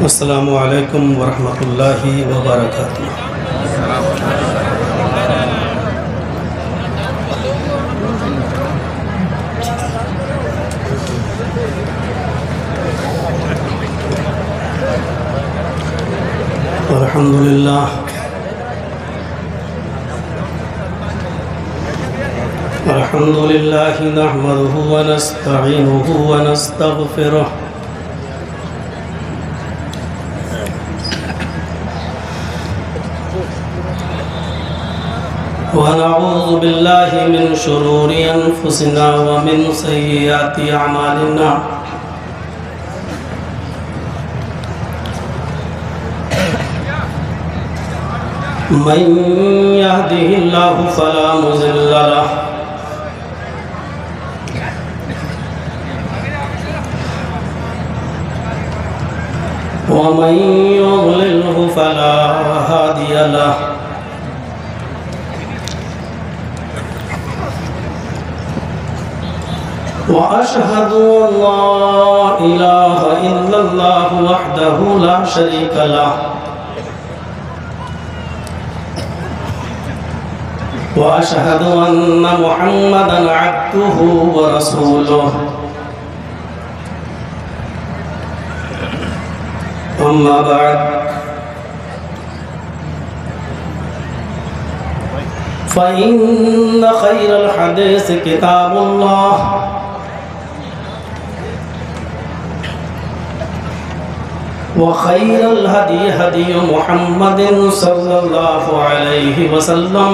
अस्सलामु अलैकुम वरहमतुल्लाहि वबरकातुहू। अल्हम्दुलिल्लाह अल्हम्दुलिल्लाहि नहमदुहु व नस्तईनुहु व नस्तगफिरुह व नऊज़ु बिल्लाहि मिन शुरूरि अनफुसिना व मिन सय्यिआति अमालिना। मन यहदिहिल्लाहु फला मुज़िल्ल लहु व मन युज़लिल्हु फला हादिय लहु। व अशहदु अल्ला इलाहा इल्लल्लाहु वहदहु ला शरीक लहु व अशहदु अन्न मुहम्मदन अब्दुहु व रसूलुहु। अम्मा बाद फ़इन्न खैरल हदीस किताबुल्लाह व खैरल हदी हदी मुहम्मदिन सल्लल्लाहु अलैहि वसल्लम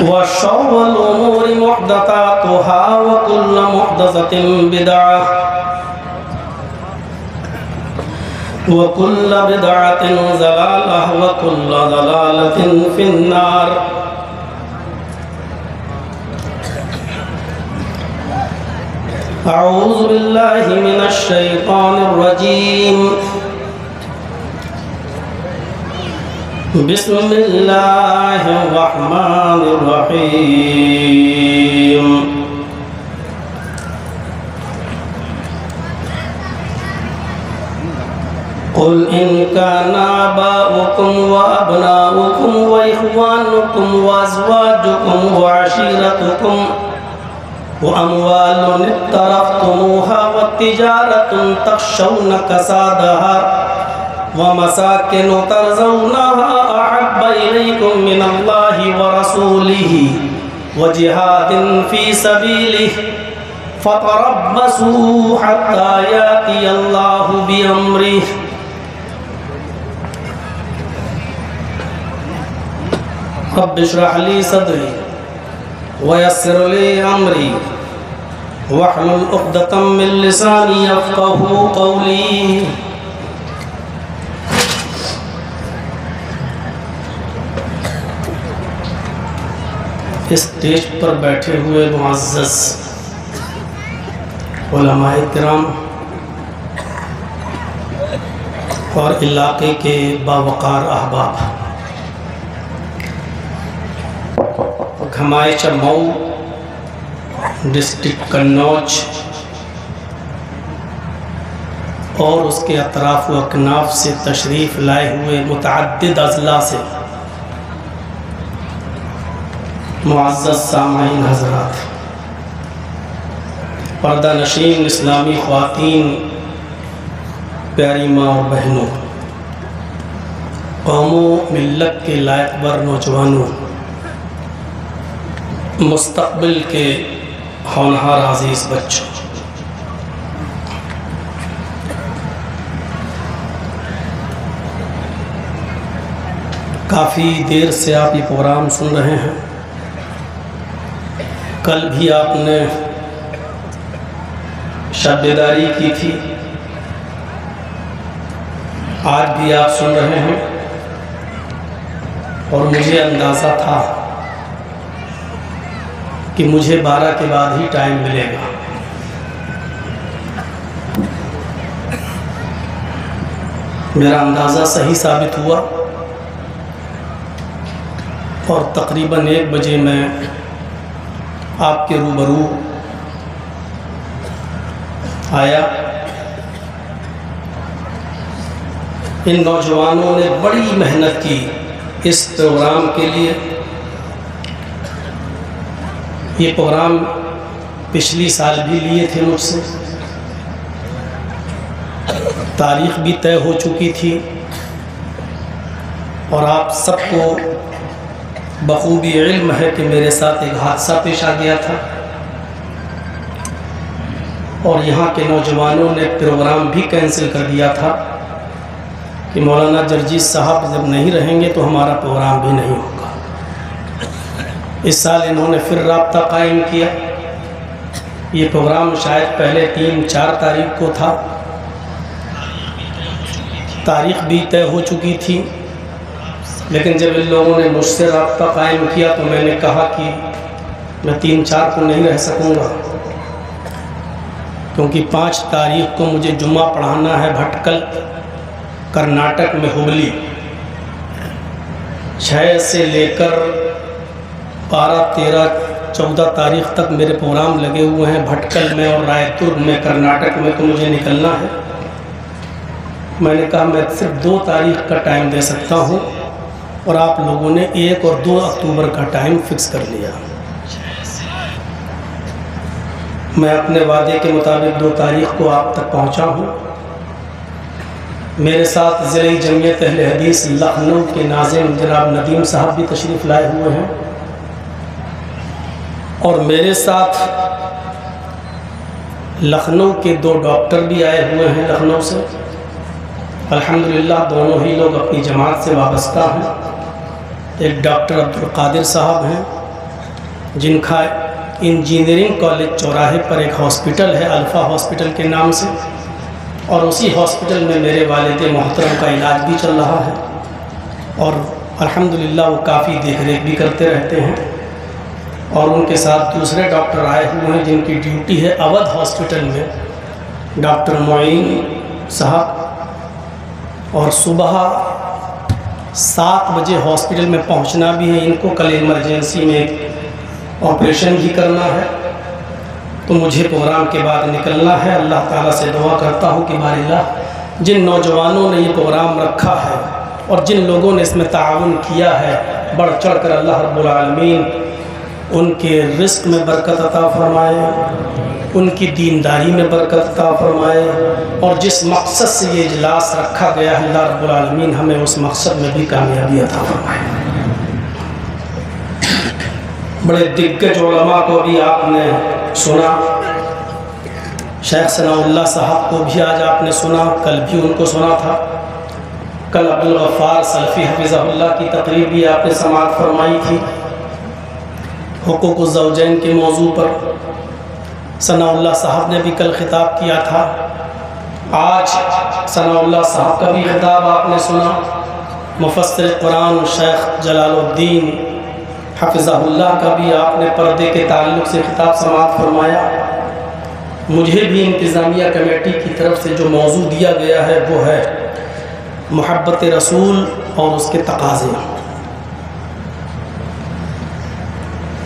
व शर्रुल उमूरि मुहदसातुहा व कुल्लु मुहदसतिन बिदअह व कुल्लु बिदअतिन ज़लालह व कुल्लु ज़लालतिन फिन्नार। अऊज़ु बिल्लाहि मिनश शैतानिर रजीम। बिस्मिल्लाहिर रहमानिर रहीम। कुल इन काना आबाउकुम व अबनाउकुम व इख्वानुकुम व अज़वाजुकुम व अशीरतुकुम व अम्वालुन इक़्तरफ़्तुमूहा व तिजारतुन तख़शौना कसादहा व मसाकिनु तर्ज़ौनहा अहब्ब इलैकुम मिनल्लाहि व रसूलिहि व जिहादिन फ़ी सबीलिहि फ़तरब्बसू हत्ता यातियल्लाहु बिअम्रिहि। रब्बि इश्रह ली सदरी व यस्सिर ली अमरी वहलुल उक़दतम मिन लिसानी यफ़क़हू क़ौली। इस स्टेज पर बैठे हुए मुअज़्ज़ज़ उलमाए किराम और इलाके के बावक़ार अहबाब, घमाए मऊ डिस्ट्रिक्ट कन्नौज और उसके अतराफ़ व अकनाफ से तशरीफ़ लाए हुए मुतअद्दिद अज़ला से मुअज़्ज़ज़ सामाईन हज़रात, पर्दा नशीन इस्लामी ख़वातीन, प्यारी माँ और बहनों, कौमों मिल्लत के लायकवर नौजवानों, मुस्तक़बिल के होनहार अज़ीज़ बच्चों, काफ़ी देर से आप ये प्रोग्राम सुन रहे हैं। कल भी आपने शब-ए-दारी की थी, आज भी आप सुन रहे हैं और मुझे अंदाज़ा था कि मुझे 12 के बाद ही टाइम मिलेगा। मेरा अंदाज़ा सही साबित हुआ और तकरीबन 1 बजे मैं आपके रूबरू आया। इन नौजवानों ने बड़ी मेहनत की इस प्रोग्राम के लिए। ये प्रोग्राम पिछली साल भी लिए थे मुझसे, तारीख भी तय हो चुकी थी और आप सबको बखूबी इल्म है कि मेरे साथ एक हादसा पेश आ गया था और यहाँ के नौजवानों ने प्रोग्राम भी कैंसिल कर दिया था कि मौलाना जर्जीस साहब जब नहीं रहेंगे तो हमारा प्रोग्राम भी नहीं होगा। इस साल इन्होंने फिर राब्ता कायम किया। ये प्रोग्राम शायद पहले 3-4 तारीख को था, तारीख भी तय हो चुकी थी, लेकिन जब इन लोगों ने मुझसे राब्ता कायम किया तो मैंने कहा कि मैं 3-4 को नहीं रह सकूँगा, क्योंकि 5 तारीख को मुझे जुम्मा पढ़ाना है भटकल कर्नाटक में हुबली। 6 से लेकर 12, 13, 14 तारीख तक मेरे प्रोग्राम लगे हुए हैं भटकल में और रायपुर में कर्नाटक में, तो मुझे निकलना है। मैंने कहा मैं सिर्फ 2 तारीख का टाइम दे सकता हूँ और आप लोगों ने 1 और 2 अक्टूबर का टाइम फिक्स कर लिया। मैं अपने वादे के मुताबिक 2 तारीख को आप तक पहुँचा हूँ। मेरे साथ ज़िले जमीयत अहले हदीस लखनऊ के नाज़िम जनाब नदीम साहब भी तशरीफ़ लाए हुए हैं और मेरे साथ लखनऊ के 2 डॉक्टर भी आए हुए हैं लखनऊ से। अल्हम्दुलिल्लाह दोनों ही लोग अपनी जमात से वाबस्ता हैं। एक डॉक्टर अब्दुल कादिर साहब हैं जिनका इंजीनियरिंग कॉलेज चौराहे पर एक हॉस्पिटल है अल्फ़ा हॉस्पिटल के नाम से, और उसी हॉस्पिटल में मेरे वालिद मोहतरम का इलाज भी चल रहा है और अल्हम्दुलिल्लाह वो काफ़ी देख रेख भी करते रहते हैं। और उनके साथ दूसरे डॉक्टर आए हुए हैं जिनकी ड्यूटी है अवध हॉस्पिटल में, डॉक्टर मोइन साहब, और सुबह 7 बजे हॉस्पिटल में पहुंचना भी है। इनको कल इमरजेंसी में ऑपरेशन भी करना है, तो मुझे प्रोग्राम के बाद निकलना है। अल्लाह ताला से दुआ करता हूँ कि बारिल्लाह जिन नौजवानों ने ये प्रोग्राम रखा है और जिन लोगों ने इसमें ताउन किया है, बढ़ चढ़ कर अल्लाह रब्बुल आलमीन उनके रिस्क में बरकत अता फरमाए, उनकी दीनदारी में बरकत अता फरमाए, और जिस मकसद से ये इजलास रखा गया है अल्लाह रब्बुल आलमीन हमें उस मकसद में भी कामयाबी अता फरमाए। बड़े दिग्गज उलमा को भी आपने सुना, शेख सनाउल्लाह साहब को भी आज आपने सुना, कल भी उनको सुना था। कल अब्दुल गफ्फार सल्फ़ी हफ़िज़हुल्लाह की तकरीर भी आपने समाअत फरमाई थी हुकूक़ुज़ ज़ौजैन के मौजू पर। सनाउल्लाह साहब ने भी कल खिताब किया था, आज सनाउल्लाह साहब का भी खिताब आपने सुना। मुफ़स्सिर कुरान शेख जलालुद्दीन हफ़िज़हुल्लाह का भी आपने पर्दे के ताल्लुक़ से खिताब समाअत फरमाया। मुझे भी इंतज़ामिया कमेटी की तरफ से जो मौजू दिया गया है वो है मोहब्बत रसूल और उसके तकाज़े।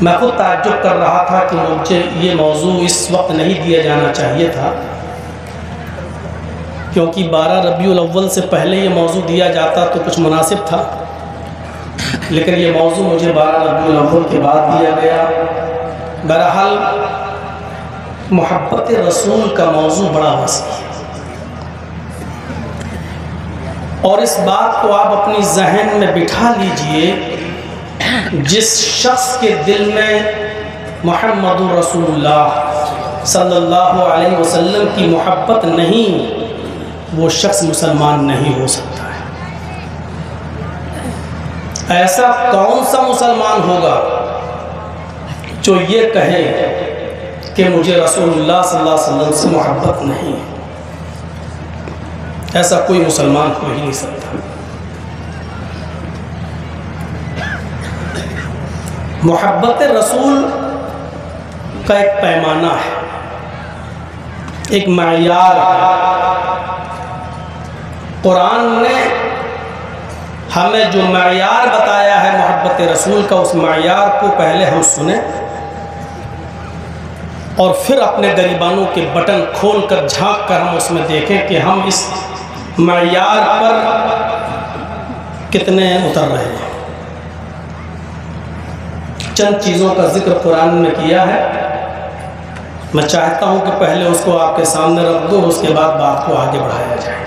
मैं खुद ताज्जुब कर रहा था कि मुझे ये मौजू इस वक्त नहीं दिया जाना चाहिए था, क्योंकि 12 रबीउल अव्वल से पहले ये मौजू दिया जाता तो कुछ मुनासिब था, लेकिन ये मौजू मुझे 12 रबीउल अव्वल के बाद दिया गया। बहरहाल मोहब्बत रसूल का मौजू बड़ा वसी है और इस बात को आप अपनी जहन में बिठा लीजिए, जिस शख्स के दिल में मुहम्मदुर रसूलुल्लाह सल्लल्लाहु अलैहि वसल्लम की मोहब्बत नहीं, वो शख्स मुसलमान नहीं हो सकता है। ऐसा कौन सा मुसलमान होगा जो ये कहे कि मुझे रसूलुल्लाह सल्लल्लाहु अलैहि वसल्लम से मोहब्बत नहीं है? ऐसा कोई मुसलमान हो ही नहीं सकता। मोहब्बत रसूल का एक पैमाना है, एक मयार है। कुरान ने हमें जो मयार बताया है मोहब्बत रसूल का, उस मयार को पहले हम सुने और फिर अपने गरीबानों के बटन खोल कर झाँक कर हम उसमें देखें कि हम इस मयार पर कितने उतर रहे हैं। चंद चीज़ों का जिक्र कुरान में किया है, मैं चाहता हूं कि पहले उसको आपके सामने रख दूं, उसके बाद बात को आगे बढ़ाया जाए।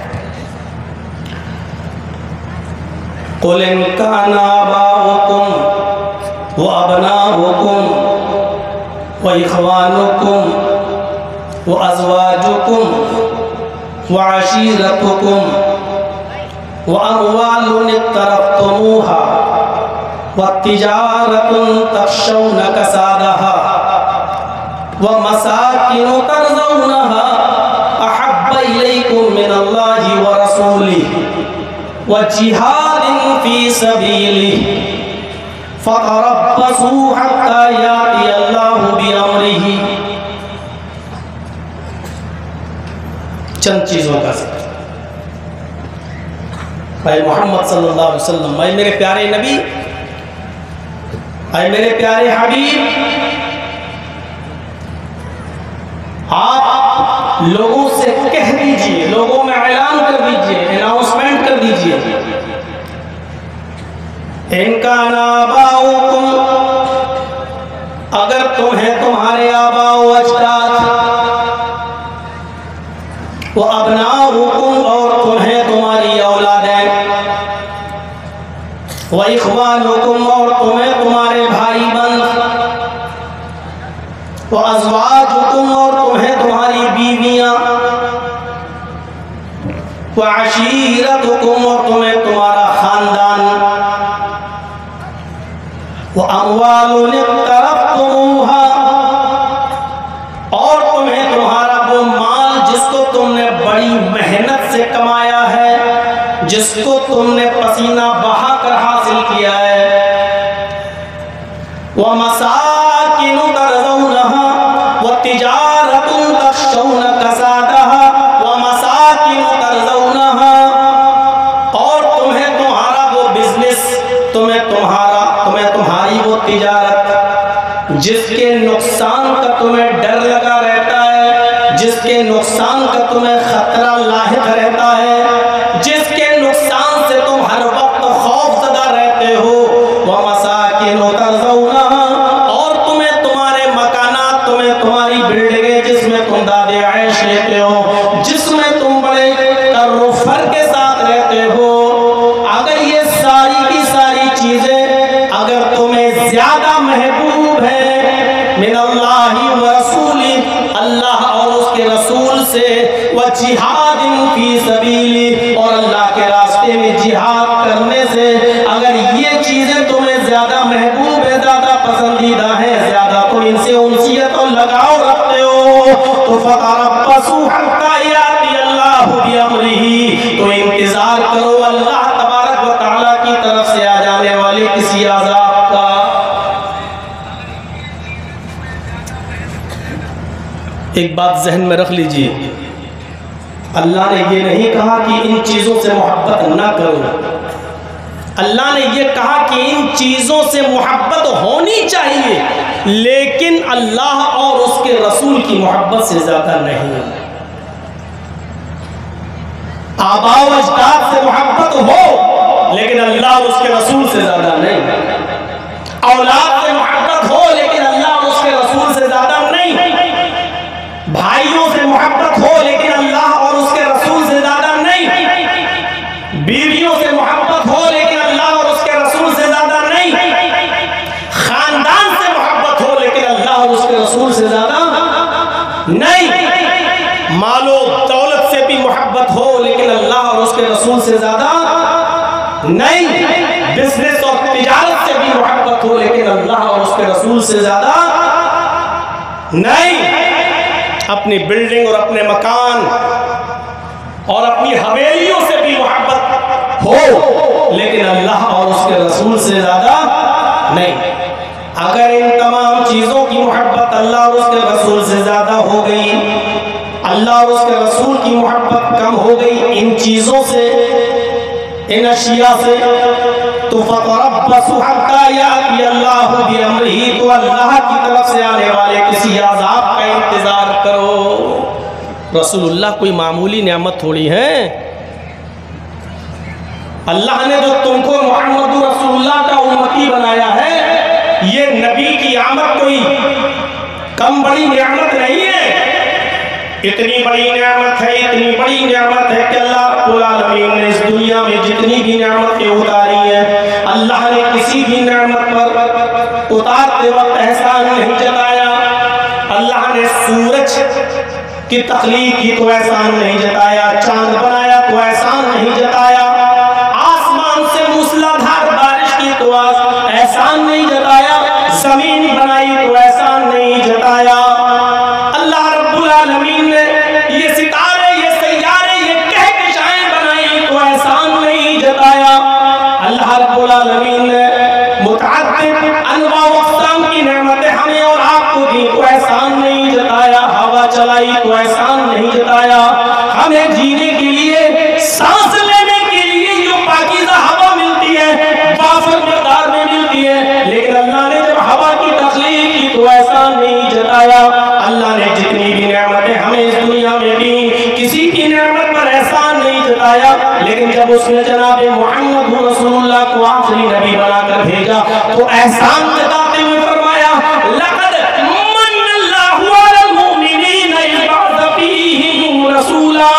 कुल इन काना आबाउकुम व अबनाउकुम व इख्वानुकुम व अज़वाजुकुम व अशीरतुकुम व अमवालुन इक़्तरफ़्तुमूहा व तिजारतुन तख़शौन कसादहा व मसाकिनु तर्ज़ौनहा अहब्ब इलैकुम मिनल्लाहि व रसूलिहि व जिहादिन फ़ी सबीलिहि फ़तरब्बसू हत्ता याति अल्लाहु बिअम्रिहि। चंद चीज़ों का जिक्र। भाई मोहम्मद सल्लल्लाहु अलैहि वसल्लम, भाई मेरे प्यारे नबी, भाई मेरे प्यारे हबीब, आप लोगों से कह दीजिए, लोगों में ऐलान कर दीजिए, अनाउंसमेंट कर दीजिए, इनका आबाउकुम, अगर तुम्हें तुम्हारे आबाओ अजदाद, वो अबनाउकुम, और तुम्हें तुम्हारी औलादें, व इख्वानुकुम, और तुम्हें तुम्हारे भाई बंद, व अज़वाजुकुम, और तुम्हें तुम्हारी बीवियां, व अशीरतुकुम, और तुम्हें तुम्हारा खानदान, व अमवालुन इक़्तरफ़्तुमूहा, और तुम्हें तुम्हारा वो माल जिसको तुमने बड़ी मेहनत से कमाया है, जिसको तुमने पसीना बहाकर हासिल किया है, व मसाकिनु तर्ज़ौनहा व तिजारतुन तख़शौन कसादहा व मसाकिनु तर्ज़ौनहा, और तुम्हें तुम्हारा वो बिजनेस, तुम्हें तुम्हारी वो तिजारत जिसके नुकसान का तुम्हें डर लगा रहता है, जिसके नुकसान का तुम्हें खतरा लाहिक रहता है, जिसके नुकसान से तुम हर वक्त खौफज़दा रहते हो, व मसाकिनु तर्ज़ौनहा, और तुम्हें तुम्हारे मकानात, तुम्हें तुम्हारी बिल्डिंगें जिसमें तुम दादे ऐश लेते हो, जिसमें तुम बड़े तर्रुफ़र के साथ रहते हो, अगर ये सारी की सारी चीजें अगर तुम्हें ज्यादा महबूब है मिनल्लाहि व रसूली, अल्लाह और उसके रसूल से, व जिहादिन फी सबीली, और अल्लाह के रास्ते में जिहाद करने से, अगर ये चीजें तुम्हें ज्यादा महबूब है, ज्यादा पसंदीदा है, ज्यादा तुम इनसे उनसियत और लगाव रखते हो, तो फ़तरब्बसू हत्ता याति अल्लाहु बिअम्रिही, तो इंतजार करो अल्लाह तबारक व तआला की तरफ से आ जाने वाले किसी अज़ाब का। एक बात जहन में रख लीजिए, अल्लाह ने ये नहीं कहा कि इन चीज़ों से मोहब्बत ना करो, अल्लाह ने ये कहा कि इन चीज़ों से मोहब्बत होनी चाहिए, लेकिन अल्लाह और उसके रसूल की मोहब्बत से ज़्यादा नहीं। आबाओ अजदाद से मोहब्बत हो, लेकिन अल्लाह और उसके रसूल से ज़्यादा नहीं। औलाद से मोहब्बत हो, लेकिन अल्लाह और उसके रसूल से ज़्यादा नहीं। भाइयों से मोहब्बत हो, लेकिन अल्लाह और उसके रसूल से ज़्यादा नहीं। बीवियों से मोहब्बत हो, लेकिन अल्लाह और उसके रसूल से ज़्यादा नहीं। खानदान से मोहब्बत हो, लेकिन अल्लाह और उसके रसूल से ज़्यादा नहीं। मालो दौलत से भी मोहब्बत हो, लेकिन अल्लाह और उसके रसूल से ज़्यादा नहीं। बिजनेस और तिजारत से भी मोहब्बत हो, लेकिन अल्लाह और उसके रसूल से ज़्यादा नहीं। अपनी बिल्डिंग और अपने मकान और अपनी हवेलियों से भी मोहब्बत हो, लेकिन अल्लाह और उसके रसूल से ज़्यादा नहीं। अगर इन तमाम चीज़ों की मोहब्बत अल्लाह और उसके रसूल से ज़्यादा हो गई, अल्लाह और उसके रसूल की मोहब्बत कम हो गई इन चीज़ों से, इन अशिया से, तो फ़तरब्बसू हत्ता याति अल्लाहु बिअम्रिही, तो अल्लाह की तरफ से आने वाले किसी अज़ाब का इंतज़ार करो। रसूलुल्लाह कोई मामूली नेमत थोड़ी है। अल्लाह ने जो तुमको मोहम्मद रसूलुल्लाह का उम्मती बनाया है, ये नबी की आमद कोई कम बड़ी नेमत नहीं है। इतनी बड़ी नेमत है, इतनी बड़ी नेमत है कि अल्लाह रब्बुल आलमीन ने इस दुनिया में जितनी भी नेमतें उतारी हैं, अल्लाह ने किसी भी नेमत पर उतारते वक्त एहसान नहीं जताया। अल्लाह ने सूरज की तख्लीक की तो एहसान नहीं जताया, चांद बनाया तो एहसान नहीं जताया, आसमान से मूसलाधार बारिश की तो एहसान नहीं जताया, जमीन बनाई तो एहसान नहीं जताया। अल्लाह रब्बुल आलमीन ने ये सितारे, ये सैयारे, ये कहकशाएं बनाई तो एहसान नहीं जताया। अल्लाह रब्बुल आलमीन ने मुतअद्दिद अनवा व अक़साम की नेमतें हमें और आपको दी तो एहसान नहीं जताया। हवा चलाई तो एहसान नहीं जताया। हमें जीने के लिए, सांस लेने के लिए जो पाकीज़ा हवा मिलती है, वाफर मकदार में मिलती है, लेकिन अल्लाह ने जब हवा की तख्लीक की तो एहसान नहीं जताया। अल्लाह ने जितनी भी नेमतें हमें इस दुनिया में दी, किसी की नेमत पर एहसान नहीं जताया, लेकिन जब उसने जनाब मोहम्मद रसूलुल्लाह को आखिरी नबी बनाकर भेजा तो एहसान जताते हुए फरमाया, लक़द मन्नल्लाहु अलल मुमिनीना इज़ बअसा फ़ीहिम रसूला।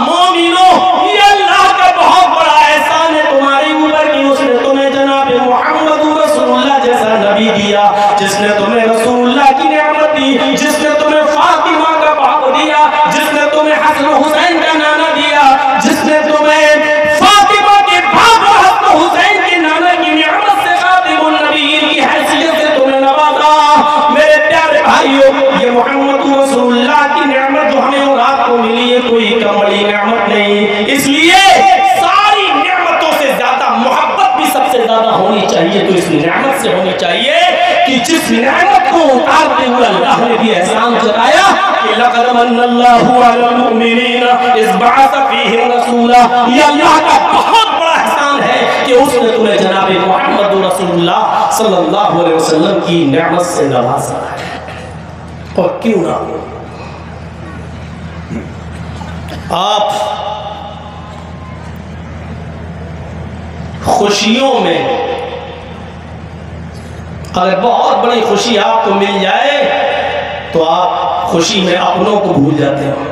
मोमिनो, ये अल्लाह का बहुत बड़ा एहसान है तुम्हारे ऊपर कि उसने तुम्हें जनाब मोहम्मद रसूलुल्लाह जैसा नबी दिया, जिसने तुम्हें रसूलुल्लाह की नेमत दी, जिसने तुम्हें फातिमा का बाप दिया, जिसने तुम्हें हसन हुसैन का नाना दिया, जिसने तुम्हें फातिमा के बाप हसन हुसैन के नाना की नेमत से खातिमुन नबीय्यीन की हैसियत से तुम्हें नवाजा। मेरे प्यारे भाइयों, ये मोहम्मद रसूलुल्लाह की नेमत जो हमें और आपको मिली है, कोई कम बड़ी नेमत नहीं। इसलिए सारी नेमतों से ज्यादा मोहब्बत भी सबसे ज्यादा होनी चाहिए तो इस नेमत से होनी चाहिए कि जिस नेमत को उतारते हुए अल्लाह ने भी एहसान जताया कि लक़द मन्नल्लाहु अलल मुमिनीना इज़ बअसा फ़ीहिम रसूला। ये अल्लाह का बहुत बड़ा एहसान है कि उसने तुम्हें जनाब मोहम्मद रसूलुल्लाह सल्लल्लाहु अलैहि वसल्लम की नेमत से नवाजा है। और क्यों ना हो, आप खुशियों में अगर बहुत बड़ी खुशी आपको मिल जाए तो आप खुशी में अपनों को भूल जाते हो,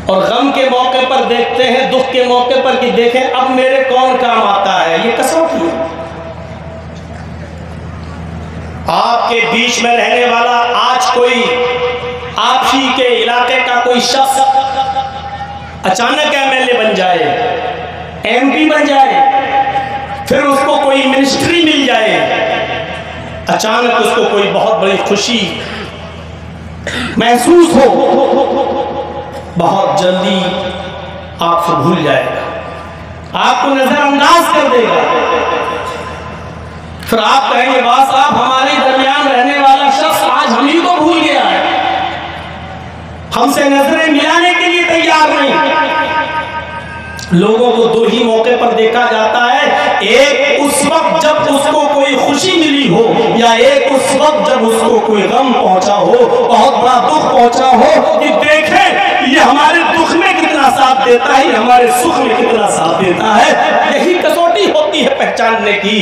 और गम के मौके पर देखते हैं, दुख के मौके पर कि देखें अब मेरे कौन काम आता है। ये कसौटी है। आपके बीच में रहने वाला आज कोई आप ही के इलाके का कोई शख्स अचानक एमएलए बन जाए, एमपी बन जाए, फिर उसको कोई मिनिस्ट्री मिल जाए, अचानक उसको कोई बहुत बड़ी खुशी महसूस हो, बहुत जल्दी आपसे भूल जाएगा, आपको नजरअंदाज कर देगा। फिर आप कहेंगे वाह साहब, हमारे दरमियान रहने वाला शख्स आज हम ही को भूल गया है, हमसे नजरें मिलाने के लिए तैयार नहीं। लोगों को दो ही मौके पर देखा जाता है, एक उस वक्त जब उसको कोई खुशी मिली हो, या एक उस वक्त जब उसको कोई गम पहुंचा हो, बहुत बड़ा दुख पहुंचा हो, कि देखें ये हमारे दुख में कितना साथ देता है, हमारे सुख में कितना साथ देता है। यही कसौटी होती है पहचानने की।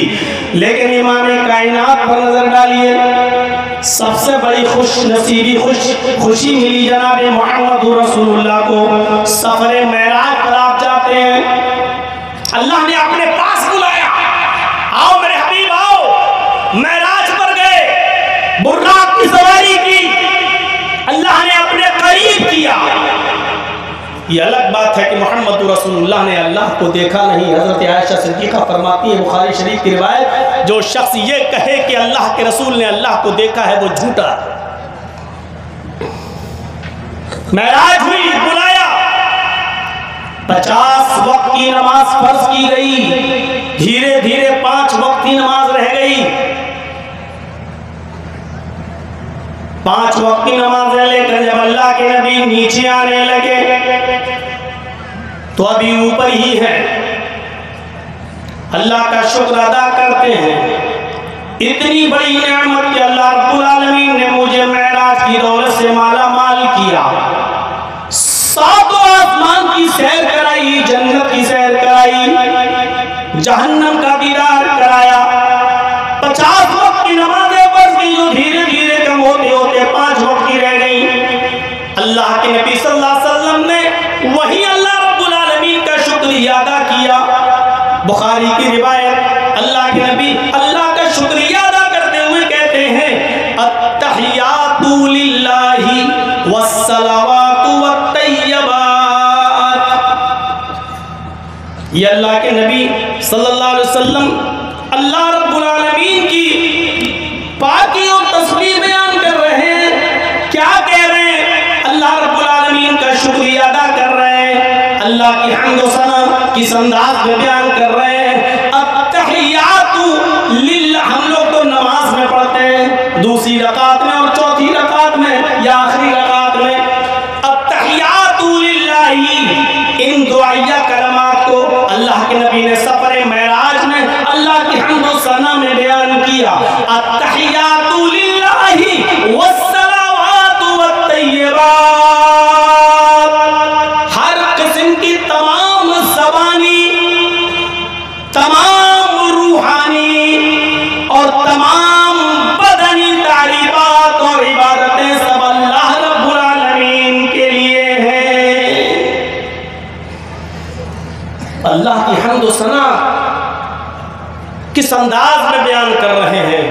लेकिन इमाम कायनात पर नजर डालिए, सबसे बड़ी खुश नसीबी खुशी मिली जनाब मोहम्मद रसूलुल्लाह को। सफरे मेराज पर आप जाते हैं, अल्लाह ने अपने पास बुलाया, आओ मेरे हबीब आओ। मेराज पर गए, बुर्राक की सवारी की, अल्लाह ने अपने करीब किया। ये अलग बात है कि मोहम्मद रसूलुल्लाह ने अल्लाह को देखा नहीं। हजरत आयशा सिद्दीक़ा फरमाती है, बुखारी शरीफ की रिवायत, जो शख्स ये कहे कि अल्लाह के रसूल ने अल्लाह को देखा है वो झूठा। मेराज हुई, बुलाया, 50 वक्त की नमाज फर्ज की गई, धीरे धीरे 5 वक्त की नमाज रह गई। 5 वक्त की नमाज लेकर जब अल्लाह के नबी नीचे आने लगे तो अभी ऊपर ही है, अल्लाह का शुक्र अदा करते हैं। इतनी बड़ी नेमत कि अल्लाह रब्बुल आलमीन की रिवायत, अल्लाह के नबी अल्लाह का शुक्रिया अदा करते हुए कहते हैं, अत्तहियातु लिल्लाहि वस्सलावातु वत्तय्यबात। ये अल्लाह के नबी सल्लल्लाहु अलैहि वसल्लम अल्लाह रब्बुल आलमीन की पाकी और तस्बीह बयान कर रहे हैं। क्या कह रहे हैं? अल्लाह रब्बुल आलमीन का शुक्रिया अदा कर रहे हैं, अल्लाह की हम्द व सना किस अंदाज में बयान कर रहे हैं। अत्तहियातु लिल्लाह, हम लोग तो नमाज में पढ़ते हैं, दूसरी रकात में और चौथी रकात में या आखिरी रकात में, अत्तहियातु लिल्लाही, इन दुआया कलमात को अल्लाह के नबी ने सफर मेराज में अल्लाह की हम्द व सना में बयान किया। अत्तहियातु लिल्लाही वस्सलावातु वत्तय्यबात, हर किस्म की तमाम ज़बानी, तमाम रूहानी और तमाम बदनी तारीफात और इबादतें सब अल्लाह रब्बुल आलमीन के लिए हैं। अल्लाह की हम्द व सना किस अंदाज में बयान कर रहे हैं।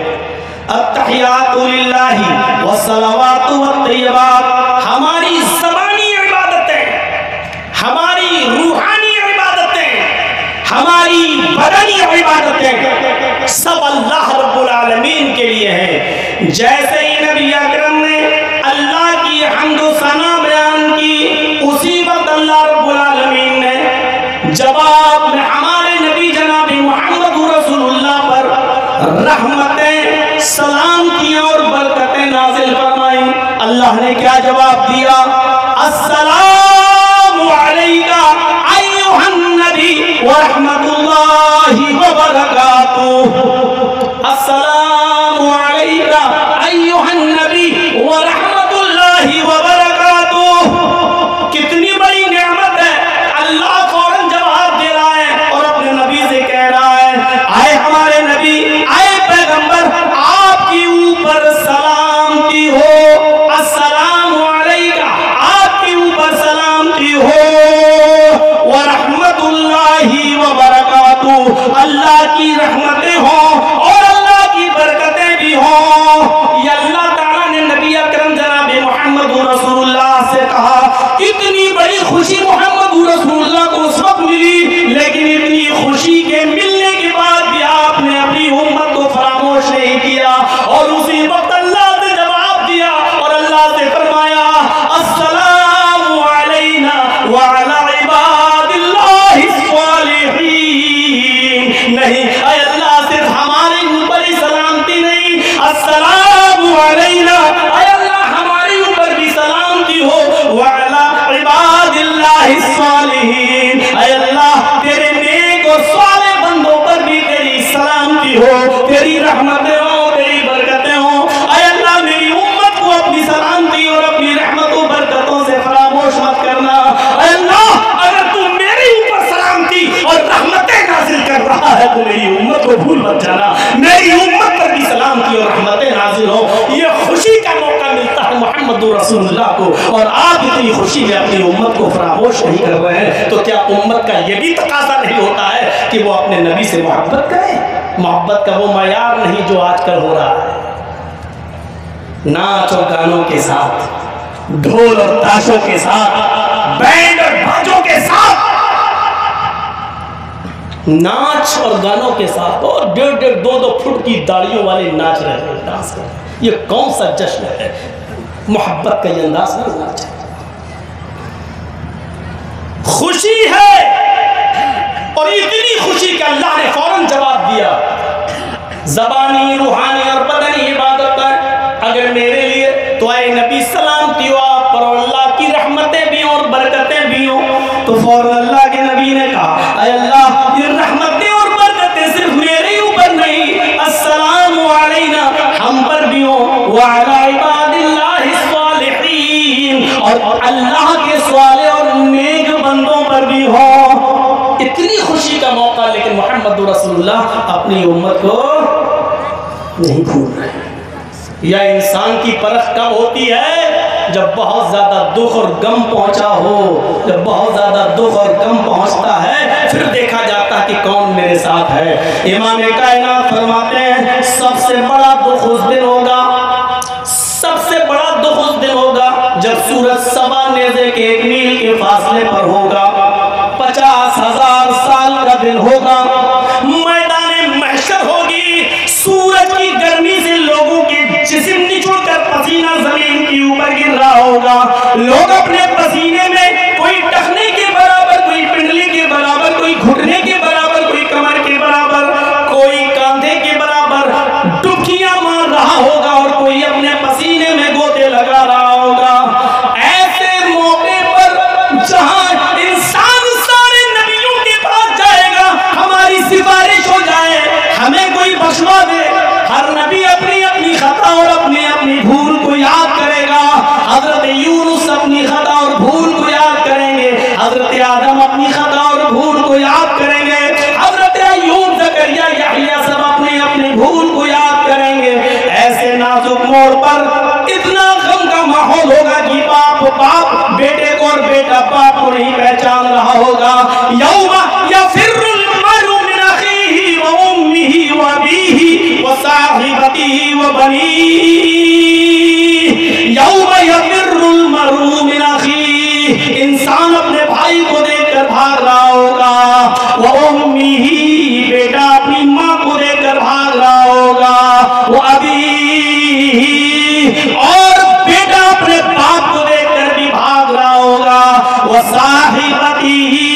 अत्तहियातु लिल्लाहि वस्सलावातु वत्तय्यबात, हमारी ज़बानी इबादतें, हमारी रूहानी इबादतें, हमारी बदनी इबादतें सब अल्लाह रब्बुल आलमीन के लिए हैं। जैसे ही नबी अकरम ने अल्लाह की हम्द व सना बयान की, उसी वक्त अल्लाह रब्बुल आलमीन ने जवाब में हमारे नबी जनाब मोहम्मद रसूलुल्लाह पर रहमतें, सलामतियां और बरकतें नाजिल फरमाई। अल्लाह ने क्या जवाब दिया? अस्सलामु अलैका अय्युहन नबी व रहमतुल्लाहि व बरकातुहू, अस्सलामु अलैका अय्युहन नबी व रहमतुल्लाहि व बरकातुहू। कितनी बड़ी नेमत है। अल्लाह फौरन जवाब दे रहा है और अपने नबी से कह रहा है, आए हमारे नबी, आए पैगंबर, आपके ऊपर सलामती हो, अस्सलामु अलैका, आपके ऊपर सलामती हो, व रहमतुल्लाहि व बरकातुहू, अल्लाह की रहमतें हो और अल्लाह की बरकतें भी हो। ये अल्लाह ताला ने नबी अकरम जनाब मोहम्मद रसूलुल्लाह से कहा। इतनी बड़ी खुशी मोहम्मद रसूलुल्लाह को उस वक्त मिली, लेकिन इतनी खुशी के मिलने के बाद भी आपने अपनी उम्मत को फरामोश नहीं किया और उसी वक्त अल्लाह से जवाब दिया और अल्लाह से फरमाया, अस्सलामु अलैना व अला इबादिल्लाहि स्वालिहीन। नहीं, अल्लाह सिर्फ हमारे ऊपर ही सलामती नहीं, अस्सलामु अलैना, अल्लाह हमारे ऊपर भी सलामती हो, व अला इबादिल्लाहि स्वालिहीन, अल्लाह तेरे नेक और साले बंदों पर भी तेरी सलामती हो, तेरी रहमतें हो, तेरी बरकतें हो। अल्लाह मेरी उम्मत को अपनी सलामती और अपनी रहमतों बरकतों से फरामोश मत करना। अल्लाह अगर तू मेरे ऊपर सलामती और रहमतें नाजिल कर रहा है तो मेरी उम्मत को भूल मत जाना, मेरी उम्मत पर भी सलामती और रहमतें नाजिल हो। ये खुशी का मौका मिलता है मोहम्मद रसूलुल्लाह को और आप इतनी खुशी में अपनी उम्मत को फरामोश नहीं कर रहे हैं, तो क्या उम्मत का ये भी तकाजा नहीं होता है कि वो अपने नबी से मोहब्बत करे? मोहब्बत का वो मयार नहीं जो आजकल हो रहा है, नाच और गानों के साथ, ढोल और ताशों के साथ, बैंड और बाजों के साथ, नाच और गानों के साथ, और 1.5 2 फुट की दाढ़ियों वाले नाच रहे हैं, डांस कर रहे हैं। ये कौन सा जश्न है? मोहब्बत का ये अंदाज नहीं होना चाहिए। खुशी है और इतनी खुशी कि अल्लाह ने फौरन जवाब दिया। ज़बानी, रूहानी और बदनी इबादत है अगर मेरे लिए, तो आए नबी सलामती हो आप पर, अल्लाह की रहमतें भी और बरकतें भी हो। तो फौरन अल्लाह के नबी ने कहा, अल्लाह ये रहमतें और बरकतें सिर्फ मेरे ऊपर नहीं, अस्सलामु अलैना, हम पर भी हो, व अला इबादिल्लाहि स्वालिहीन, और अल्लाह के स्वाले और नेक बंदों पर भी हो। इतनी खुशी का मौका, लेकिन मोहम्मद रसूलुल्लाह अपनी उम्मत को नहीं भूल रहे। या इंसान की परख कब होती है? जब बहुत ज्यादा दुख और गम पहुंचा हो। जब बहुत ज्यादा दुख और गम पहुंचता है, फिर देखा जाता है कि कौन मेरे साथ है। इमाम कायनात फरमाते हैं सबसे बड़ा दुख उस दिन होगा, सबसे बड़ा दुख उस दिन होगा जब सूरज सवा नेज़े के 1 मील के फासले पर होगा, 50,000 साल का दिन होगा, मैदाने महशर होगी, सूरज की गर्मी से लोगों के जिस्म निचोड़ कर पसीना जमीन के ऊपर गिर रहा होगा। लोग अपने पसीने में कोई टखने के बराबर, कोई पिंडली के बराबर, कोई घुटने के बराबर, कोई कमर के बराबर, कोई कंधे के बराबर डुबकियां मार रहा होगा और कोई अपने पसीने में गोते लगा रहा होगा। ऐसे मौके पर जहां इंसान सारे नबियों के पास जाएगा, हमारी सिफारिश हो जाए, हमें कोई बख्शवा दे, हर नबी अपनी अपनी खता और अपनी अपनी भूल को याद करेगा। हजरत यूनुस अपनी खता और भूल को याद करेंगे, हजरत आदम अपनी खता और भूल को याद करेंगे, हजरत अय्यूब, ज़करिया, यहया सब अपनी अपनी भूल को याद करेंगे। ऐसे नाजुक मोड़ पर इतना गम का माहौल होगा कि बाप बेटे को और बेटा बाप को नहीं पहचान रहा होगा। यौमा यफिर्रुल मरउ मिन अखीही व उम्मिही व अबीही व साहिबतिही व बनीही, यौमा यफिर्रुल मरउ मिन अखीही, इंसान अपने भाई को देखकर भाग रहा होगा, व उम्मिही, बेटा अपनी माँ को देखकर भाग रहा होगा, वो अबीही, और बेटा अपने बाप को देखकर भी भाग रहा होगा, वो साहिबतिही,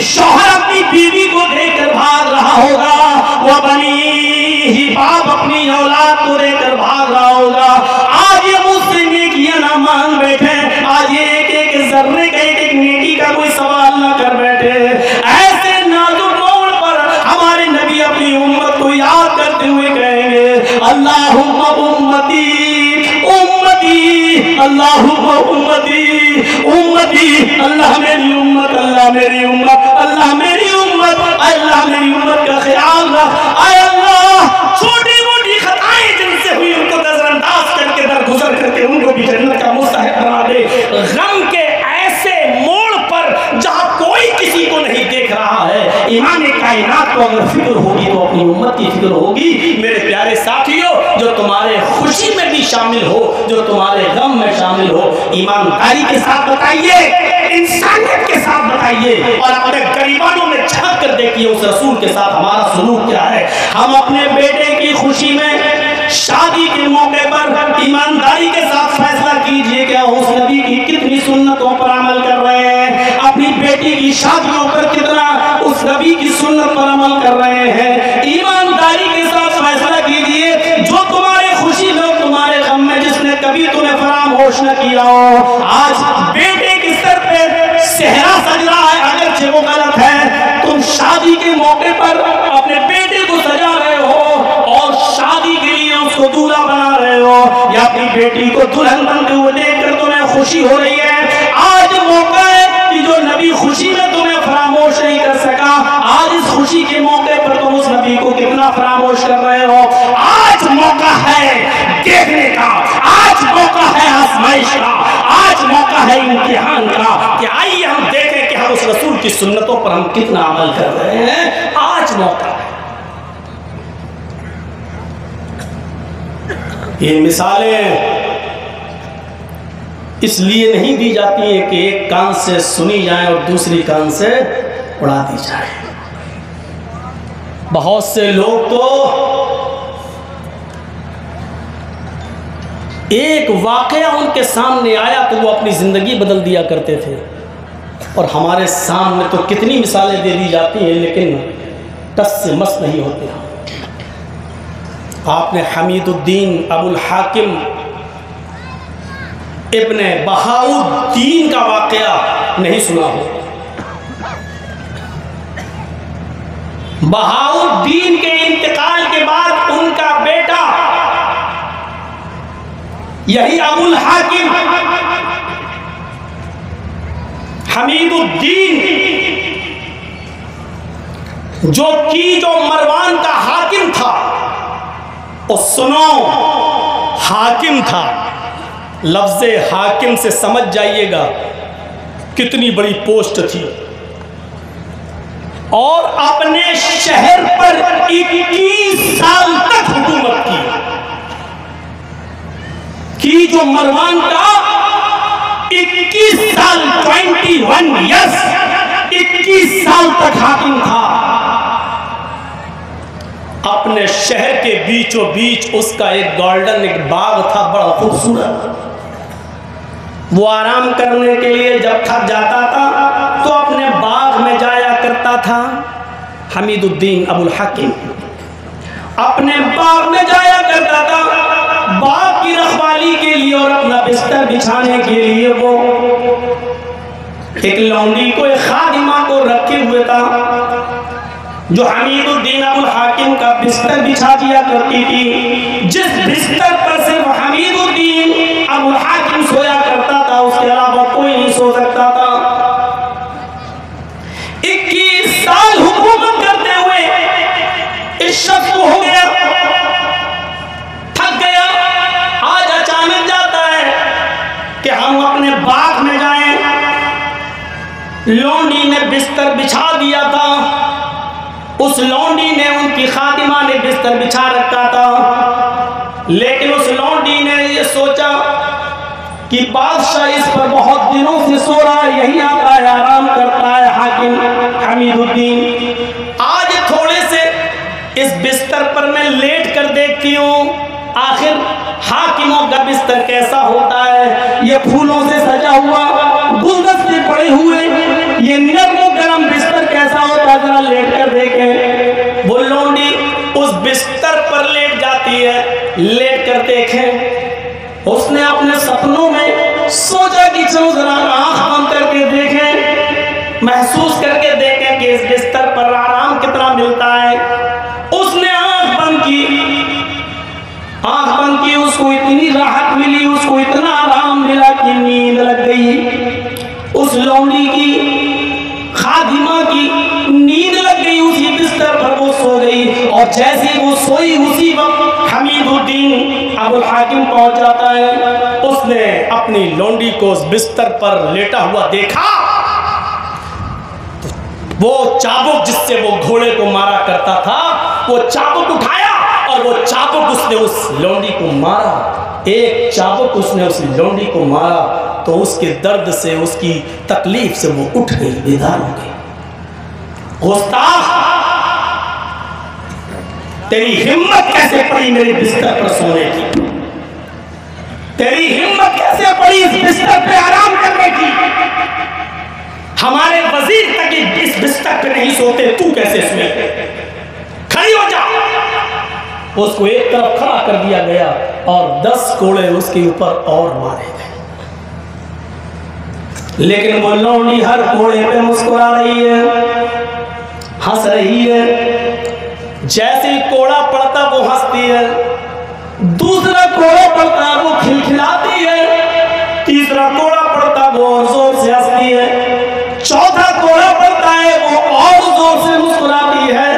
शौहर अपनी बीवी को देखकर भाग रहा होगा, वो बनीही, बाप अपनी औलाद को देखकर भाग रहा होगा। आज ये मुझसे नेकियां ना मांग बैठे, आज ये एक जर्रे का एक नेकी का कोई सवाल ना कर बैठे। ऐसे नाजुक मोड़ पर हमारे नबी अपनी उम्मत को याद करते हुए कहेंगे अल्लाहुम्मा उम्मती उम्मती, अल्लाहुम्मा उम्मती उम्मती, अल्लाह मेरी उम्मत, अल्लाह मेरी उम्मत, अल्लाह मेरी उम्मत, अल्लाह मेरी उम्मत का ख्याल रख। आय अल्लाह छोटी मोटी खताएं जिनसे हुई उनको नजरअंदाज करके दरगुजर करके उनको भी जन्नत का मुस्तहिक बना दे। गम के ऐसे मोड़ पर जहां कोई किसी को नहीं देख रहा है, इमाम कायनात को अगर फिक्र होगी तो अपनी उम्मत की फिक्र होगी। मेरे प्यारे साथियों, जो तुम्हारे खुशी में भी शामिल हो, जो तुम्हारे गम में शामिल हो, ईमानदारी के साथ बताइए, इंसानियत के साथ बताइए, और अपने गरीबानों में झांक कर देखिए उस रसूल के साथ हमारा सलूक क्या है। हम अपने बेटे की खुशी में, शादी के मौके पर ईमानदारी के साथ फैसला कीजिए क्या उस नबी की कितनी सुन्नतों पर अमल कर रहे हैं, अपनी बेटी की शादियों पर कितना उस नबी की सुन्नत पर अमल कर रहे हैं। ईमानदारी के साथ फैसला कीजिए, जो तुम्हारे खुशी में, तुम्हारे गम में जिसने कभी तुम्हें फरामोश न किया हो, आज बेटे के सर पे सेहरा सज रहा है, अगरचे वो गलत है, तुम शादी के मौके पर अपने बेटे को सजा रहे हो और शादी के लिए उसको दूल्हा बना रहे हो, या अपनी बेटी को दुल्हन बनते हुए देखकर तुम्हें खुशी हो रही है। आज मौका है कि जो नबी खुशी में तुम्हें फरामोश नहीं कर सका, आज इस खुशी के मौके पर तुम उस नबी को कितना फरामोश कर रहे हो। आज मौका है देखने का, आज मौका है आजमाइश का, आज मौका है इम्तिहान का, कि आइए हम देखें कि हम उस रसूल की सुन्नतों पर हम कितना अमल कर रहे हैं। आज मौका है। ये मिसालें इसलिए नहीं दी जाती है कि एक कान से सुनी जाए और दूसरी कान से उड़ा दी जाए। बहुत से लोग तो एक वाकया उनके सामने आया तो वो अपनी ज़िंदगी बदल दिया करते थे, और हमारे सामने तो कितनी मिसालें दे दी जाती हैं लेकिन टस से मस नहीं होते हम। आपने हमीदुद्दीन अबुल हाकिम इब्ने बहाउद्दीन का वाकया नहीं सुना हो। बहाउद्दीन के इंतकाल के बाद उनका बेटा यही अबुल हाकिम हमीदुद्दीन, जो मरवान का हाकिम था, और सुनो हाकिम था, लफ्ज़ हाकिम से समझ जाइएगा कितनी बड़ी पोस्ट थी। और अपने शहर पर 21 साल तक हुकूमत की जो मरवान का 21 साल 21 ईयर्स 21 साल तक हाकिम था। अपने शहर के बीचों बीच उसका एक गोल्डन एक बाग था, बड़ा खूबसूरत। वो आराम करने के लिए जब थक जाता था तो अपने बाग में जाया करता था। हमीदुद्दीन अबुल हाकिम अपने बाग में जाया करता था, बाग की रखवाली के लिए और अपना बिस्तर बिछाने के लिए वो एक लौंडी को, एक खादिमा को रखे हुए था जो हमीदुद्दीन अबुल हाकिम का बिस्तर बिछा दिया करती थी। जिस बिस्तर पर सिर्फ हमीदुद्दीन अबुल हाकिम सोया करता था, उसके अलावा कोई नहीं सो सकता था। 21 साल हुकूमत करते हुए इस शख्स को हो गया, थक गया। आज अचानक जाता है कि हम अपने बाग में जाएं। लौंडी ने बिस्तर बिछा दिया था, उस लौंडी ने, उनकी खातिमा ने बिस्तर बिछा रखा था, लेकिन उस लौंडी ने ये सोचा कि बादशाह इस पर बहुत दिनों से सो रहा है, यहीं आता है, आराम करता है हाकिम हमीदुद्दीन। आज थोड़े से इस बिस्तर पर मैं लेट कर देखती हूँ, आखिर हाकिमों का बिस्तर कैसा होता है। ये फूलों से सजा हुआ, गुलदस्ते पड़े हुए, ये नर्म गरम बिस्तर कैसा होता है, जरा लेट कर देखें। वो लौंडी उस बिस्तर पर लेट जाती है। लेट कर देखें, उसने अपने सपनों में सोचा कि चलो जरा आंख बंद करके देखें, महसूस करके देखें कि इस बिस्तर पर आराम कितना मिलता है। उसने आंख बंद की, उसको इतनी राहत मिली, उसको इतना आराम मिला कि नींद लग गई। उस लौंडी की, खादिमा की नींद लग गई, उसी बिस्तर पर वो सो गई। और जैसे वो सोई उसी वक्त हमीदुद्दीन अबुल हाकिम पहुंच जाता है। उसने अपनी लौंडी को उस बिस्तर पर लेटा हुआ देखा, वो चाबुक जिससे वो घोड़े को मारा करता था, वो चाबुक उठाया और वो चाबुक उसने उस लौंडी को मारा। एक चाबुक उसने उस लौंडी को मारा तो उसके दर्द से, उसकी तकलीफ से वो उठ गई, बेदार हो गई। गुस्ताख, तेरी हिम्मत कैसे पड़ी मेरे बिस्तर पर सोने की? तेरी हिम्मत कैसे पड़ी इस बिस्तर पे आराम करने की? हमारे वजीर तक इस बिस्तर पे नहीं सोते, तू कैसे सोए? खड़ी हो जा। उसको एक तरफ खड़ा कर दिया गया और 10 कोड़े उसके ऊपर और मारे गए। लेकिन वो लौंडी हर कोड़े पे मुस्कुरा रही है, हंस रही है। जैसे ही कोड़ा पड़ता वो हंसती है, दूसरा कोड़ा पड़ता वो खिलखिलाती है, तीसरा कोड़ा पड़ता वो और जोर से हंसती है, चौथा कोड़ा पड़ता है वो और जोर से मुस्कुराती है।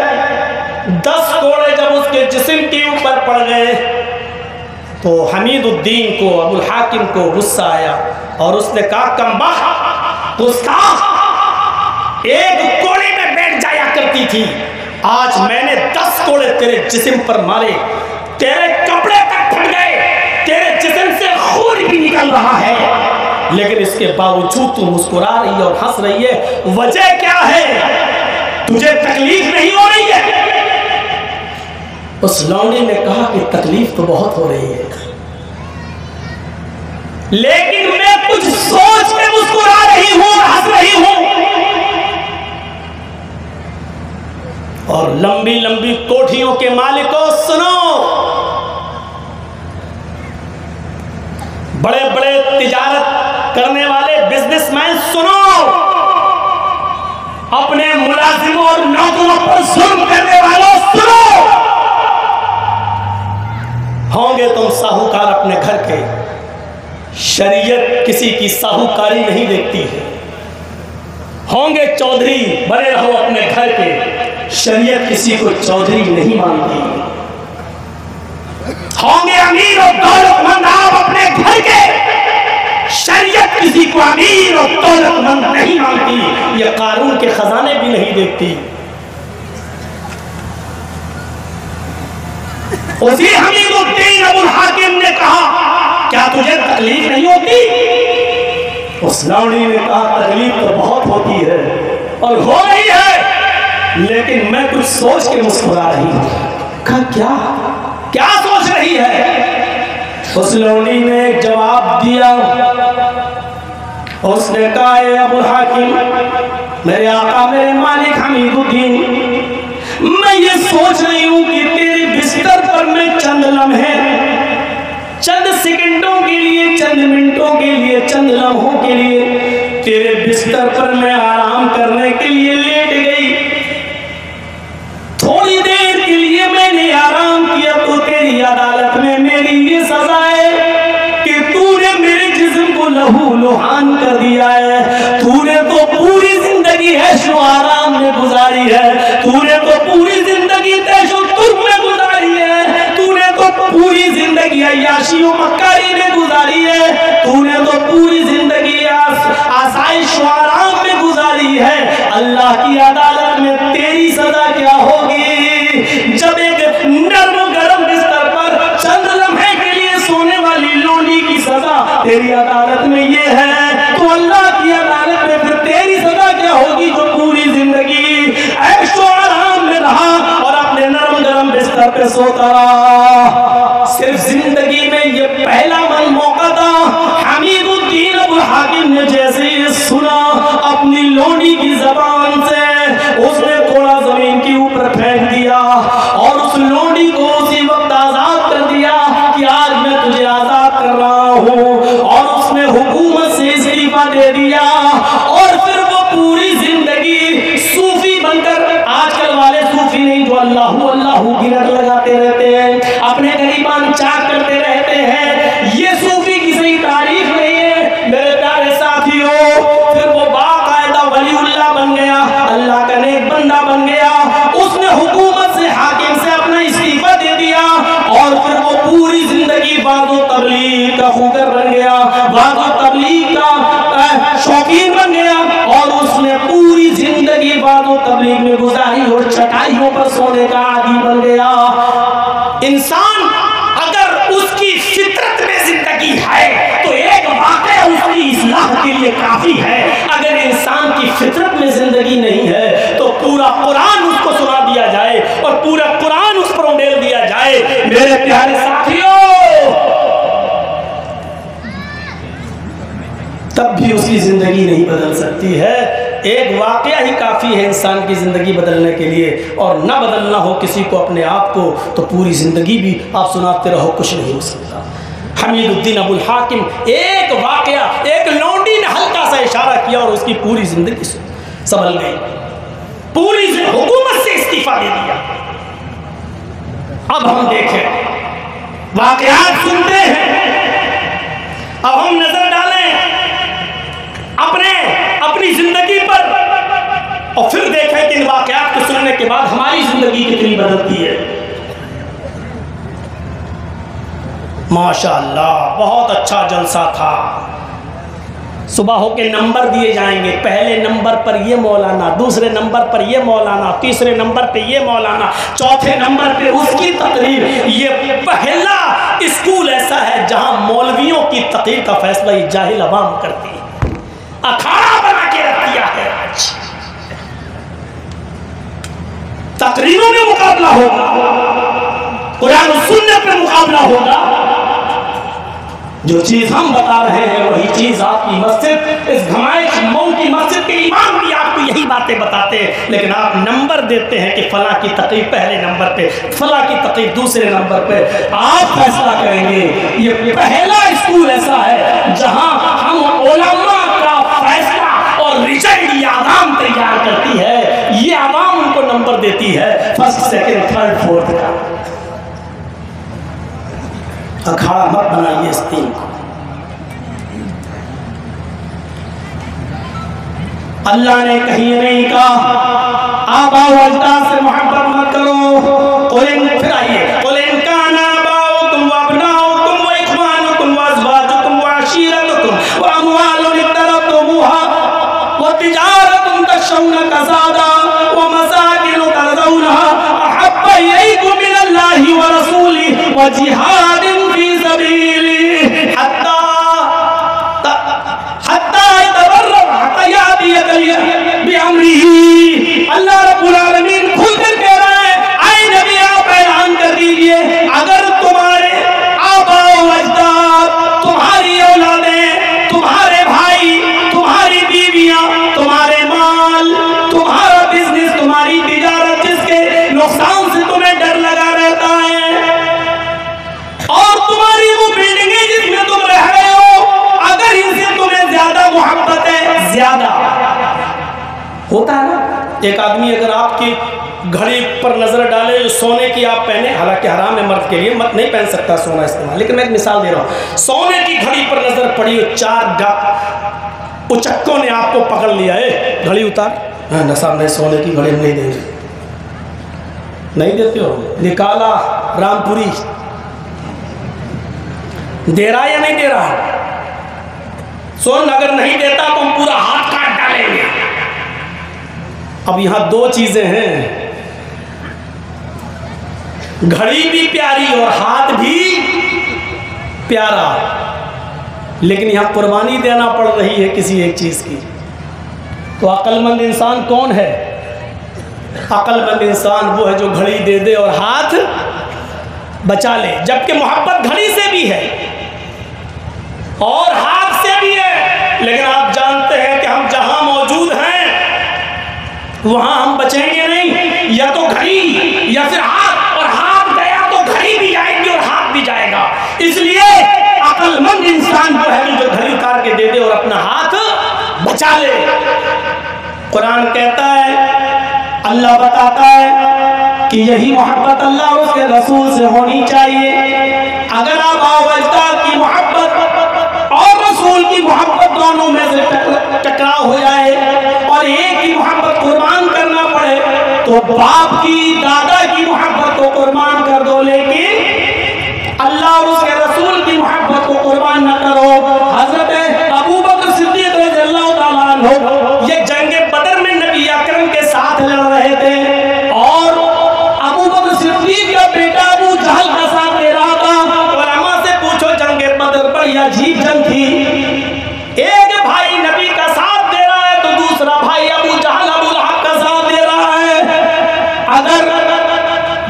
10 कोड़े जब उसके जिस्म के ऊपर पड़ गए तो हमीदुद्दीन को, अबुल हाकिम को गुस्सा आया और उसने कहा, कमबख्त, गुस्ताख, एक कोड़े में बैठ जाया करती थी, आज मैंने 10 कोड़े तेरे जिस्म पर मारे, तेरे कपड़े तक फट गए, तेरे जिस्म से खून भी निकल रहा है, लेकिन इसके बावजूद तू मुस्कुरा रही है और हंस रही है। वजह क्या है? तुझे तकलीफ नहीं हो रही है? उस लौंडी ने कहा कि तकलीफ तो बहुत हो रही है, लेकिन मैं कुछ सोच के मुस्कुरा रही हूं, हंस रही हूं। और लंबी लंबी कोठियों के मालिकों सुनो, बड़े बड़े तिजारत करने वाले बिजनेसमैन सुनो, अपने मुलाजिमों और नौकरों पर जुल्म करने वालों सुनो। होंगे तुम साहूकार अपने घर के, शरीयत किसी की साहूकारी नहीं देखती है। होंगे चौधरी, बने रहो अपने घर के, शरीयत किसी को चौधरी नहीं मानती। होंगे अमीर और दौलतमंद आप अपने घर के, शरीयत किसी को अमीर और दौलतमंद नहीं मानती, ये कानून के खजाने भी नहीं देखती। उसी हमीदुद्दीन अबुल हाकिम ने कहा, क्या तुझे तकलीफ नहीं होती? उस लौंडी ने कहा, तकलीफ तो बहुत होती है और हो रही है, लेकिन मैं कुछ सोच के मुस्कुरा रही हूं। कहा, क्या क्या सोच रही है? उस लौंडी ने एक जवाब दिया। उसने कहा, अबुल हाकिम, मेरे आका मेरे मालिक हमीदुद्दीन, मैं ये सोच रही हूं कि तेरे बिस्तर पर मैं चंद लम्हे, चंद सेकंडों के लिए, चंद मिनटों के लिए, चंद लम्हों के लिए तेरे बिस्तर पर मैं आराम करने के लिए लेट गई। थोड़ी देर के लिए मैंने आराम किया तो तेरी अदालत में मेरी ये सजा है कि तूने मेरे जिस्म को लहू लुहान कर दिया है। तूने तो पूरी जिंदगी ऐशो आराम में गुजारी है, तूने तो पूरी जिंदगी ऐशो तुर्क में गुजारी है, तूने तो पूरी जिंदगी अय्याशी और मक्कारी में गुजारी है, तूने तो पूरी जिंदगी आसाइश और आराम में गुजारी है। अल्लाह की अदालत में तेरी सजा क्या होगी? जब एक नर्म गरम बिस्तर पर चंद लम्हे के लिए सोने वाली लोनी की सजा तेरी अदालत में ये है, तो अल्लाह की अदालत में फिर तेरी सजा क्या होगी जो पूरी जिंदगी ऐशो आराम में रहा और अपने नरम गरम बिस्तर पे सोता रहा। सिर्फ जिंदगी में ये पहला मन मौका था। हमीदुद्दीन अबुल हाकिम ने जैसे ही सुना अपनी लोनी की जबान से उसने थोड़ा जमीन के ऊपर फेंक दिया और उस लोनी को उसी वक्त आजाद कर दिया कि आज मैं तुझे आजाद कर रहा हूँ, और उसने हुकूमत से इस्तीफा दे दिया। और फिर वो पूरी जिंदगी सूफी बनकर, आजकल वाले सूफी नहीं जो अल्लाहू अल्लाहू गिरट लगाते रहते हैं, अपने गरीबान चाक करते रहते हैं, ये सूफी की सही तारीफ नहीं है मेरे प्यारे साथियों। फिर वो बाकायदा वलीउल्लाह बन गया, अल्लाह का नेक बंदा बन गया। उसने हुकूमत से, हाकिम से अपना इस्तीफा दे दिया और फिर वो पूरी जिंदगी बाज़ो तबलीग का खुगर बन गया, बाज़ो तबलीग का शौकीन बन गया, और उसने पूरी जिंदगी बाज़ो तबलीग में गुजारी और चटाइयों पर सोने का आदी बन गया। इंसान अगर उसकी फितरत में जिंदगी है तो एक वाक़या उसकी इस्लाह के लिए काफी है। अगर इंसान की फितरत में जिंदगी नहीं है तो पूरा कुरान उसको सुना दिया जाए और पूरा कुरान उस पर उंडेल दिया जाए। मेरे प्यारे साथियों, तब भी उसकी जिंदगी नहीं बदल सकती है। एक वाकया ही काफ़ी है इंसान की ज़िंदगी बदलने के लिए, और ना बदलना हो किसी को अपने आप को तो पूरी ज़िंदगी भी आप सुनाते रहो, कुछ नहीं हो सकता। हमीदुद्दीन अबुल हाकिम, एक वाकया, एक लौंडी ने हल्का सा इशारा किया और उसकी पूरी ज़िंदगी संभल गई, पूरी हुकूमत से इस्तीफा दे दिया। अब हम देखें, वाकयात सुनते हैं, अब हम नजर डालें अपनी जिंदगी पर और फिर देखें कि इन वाकयात को सुनने के बाद हमारी जिंदगी कितनी बदलती है। माशाअल्लाह, बहुत अच्छा जलसा था। सुबह होके नंबर दिए जाएंगे, पहले नंबर पर ये मौलाना, दूसरे नंबर पर ये मौलाना, तीसरे नंबर पे ये मौलाना, चौथे नंबर पे उसकी तकरीर। ये पहला स्कूल ऐसा है जहां मौलवियों की तकरीर का फैसला ये जाहिल अवाम करती है, अखाड़ा बना के रख दिया है। आज तकरीरों में मुकाबला होगा, कुरान और सुन्नत में मुकाबला होगा। जो चीज हम बता रहे हैं वही चीज आपकी मस्जिद, इस घमाइश मऊ की मस्जिद के इमाम भी आपको यही बातें बताते हैं, लेकिन आप नंबर देते हैं कि फला की तकरीर पहले नंबर पे, फला की तकरीर दूसरे नंबर पे। आप फैसला करेंगे। ये पहला स्कूल ऐसा है जहां हम उलमा का फैसला और रिजल्ट ये आवाम तैयार करती है, ये आवाम उनको नंबर देती है, फर्स्ट सेकंड थर्ड फोर्थ का। अखाड़ा मत बनाइए इस दिन को। अल्लाह ने कहीं नहीं कहा आबा वजदा से मोहब्बत मत करो। फिर आइए, व जिहादिन फी सबीली हत्ता अल्लाह रब्बुल आलमीन खुद कह रहा है, आए नबी आप ऐलान कर दीजिए, अगर तुम्हारे आबा व अजदाद, तुम्हारी औलादें, तुम्हारे भाई, तुम्हारी बीवियां, तुम्हारे माल, तुम्हारा बिजनेस, तुम्हारी तिजारत, जिसके नुकसान से तुम्हें डर लगा रहता है, और तुम्हारी वो बिल्डिंगें जिसमें तुम रह रहे हो, अगर इनसे तुम्हें ज्यादा मोहब्बत है, ज्यादा होता है ना, एक आदमी अगर आपकी घड़ी पर नजर डाले जो सोने की आप पहने, हालांकि हराम है मर्द के लिए, मत नहीं पहन सकता सोना इस्तेमाल, लेकिन मैं एक मिसाल दे रहा हूं, सोने की घड़ी पर नजर पड़ी, 4 उचक्कों ने आपको पकड़ लिया है, घड़ी उतार, ना साहब नहीं, सोने की घड़ी नहीं देंगे, नहीं देते हो, निकाला रामपुरी, दे रहा या नहीं दे रहा, सोन अगर नहीं देता तो हम पूरा हाथ काट डालेंगे। अब यहां 2 चीजें हैं, घड़ी भी प्यारी और हाथ भी प्यारा, लेकिन यहां कुर्बानी देना पड़ रही है किसी एक चीज की। तो अक्लमंद इंसान कौन है? अक्लमंद इंसान वो है जो घड़ी दे दे और हाथ बचा ले, जबकि मोहब्बत घड़ी से भी है और हाथ से भी है, लेकिन आप जानते हैं कि हम जहां मौजूद हैं वहां हम बचेंगे नहीं, या तो घड़ी या फिर हाथ, और हाथ गया तो घड़ी भी जाएगी और हाथ भी जाएगा। इसलिए अक्लमंद इंसान वो है जो घड़ी उतार के दे दे और अपना हाथ बचा ले। कुरान कहता है, अल्लाह बताता है कि यही मोहब्बत अल्लाह और उसके रसूल से होनी चाहिए। अगर आप अजदाद की मोहब्बत और रसूल की मोहब्बत दोनों में से टकराव हो जाए और एक की मोहब्बत कुर्बान करना पड़े, तो बाप की, दादा की मोहब्बत को कुर्बान कर दो, लेकिन अल्लाह और उसके रसूल की मोहब्बत को कुर्बान न करो। हजरत अबू बकर सिद्दीक रज़ियल्लाहु ताला अन्हु ये जंगे बदर में नबी अकरम के साथ लड़ रहे थे, और अबू बकर सिद्दीक का बेटा अबू जहल का साथ दे रहा था। उलमा से पूछो, जंगे बदर बड़ी अजीब जंग थी, एक भाई नबी का साथ दे रहा है तो दूसरा भाई अबू जहल अबू लहब का साथ दे रहा है। अगर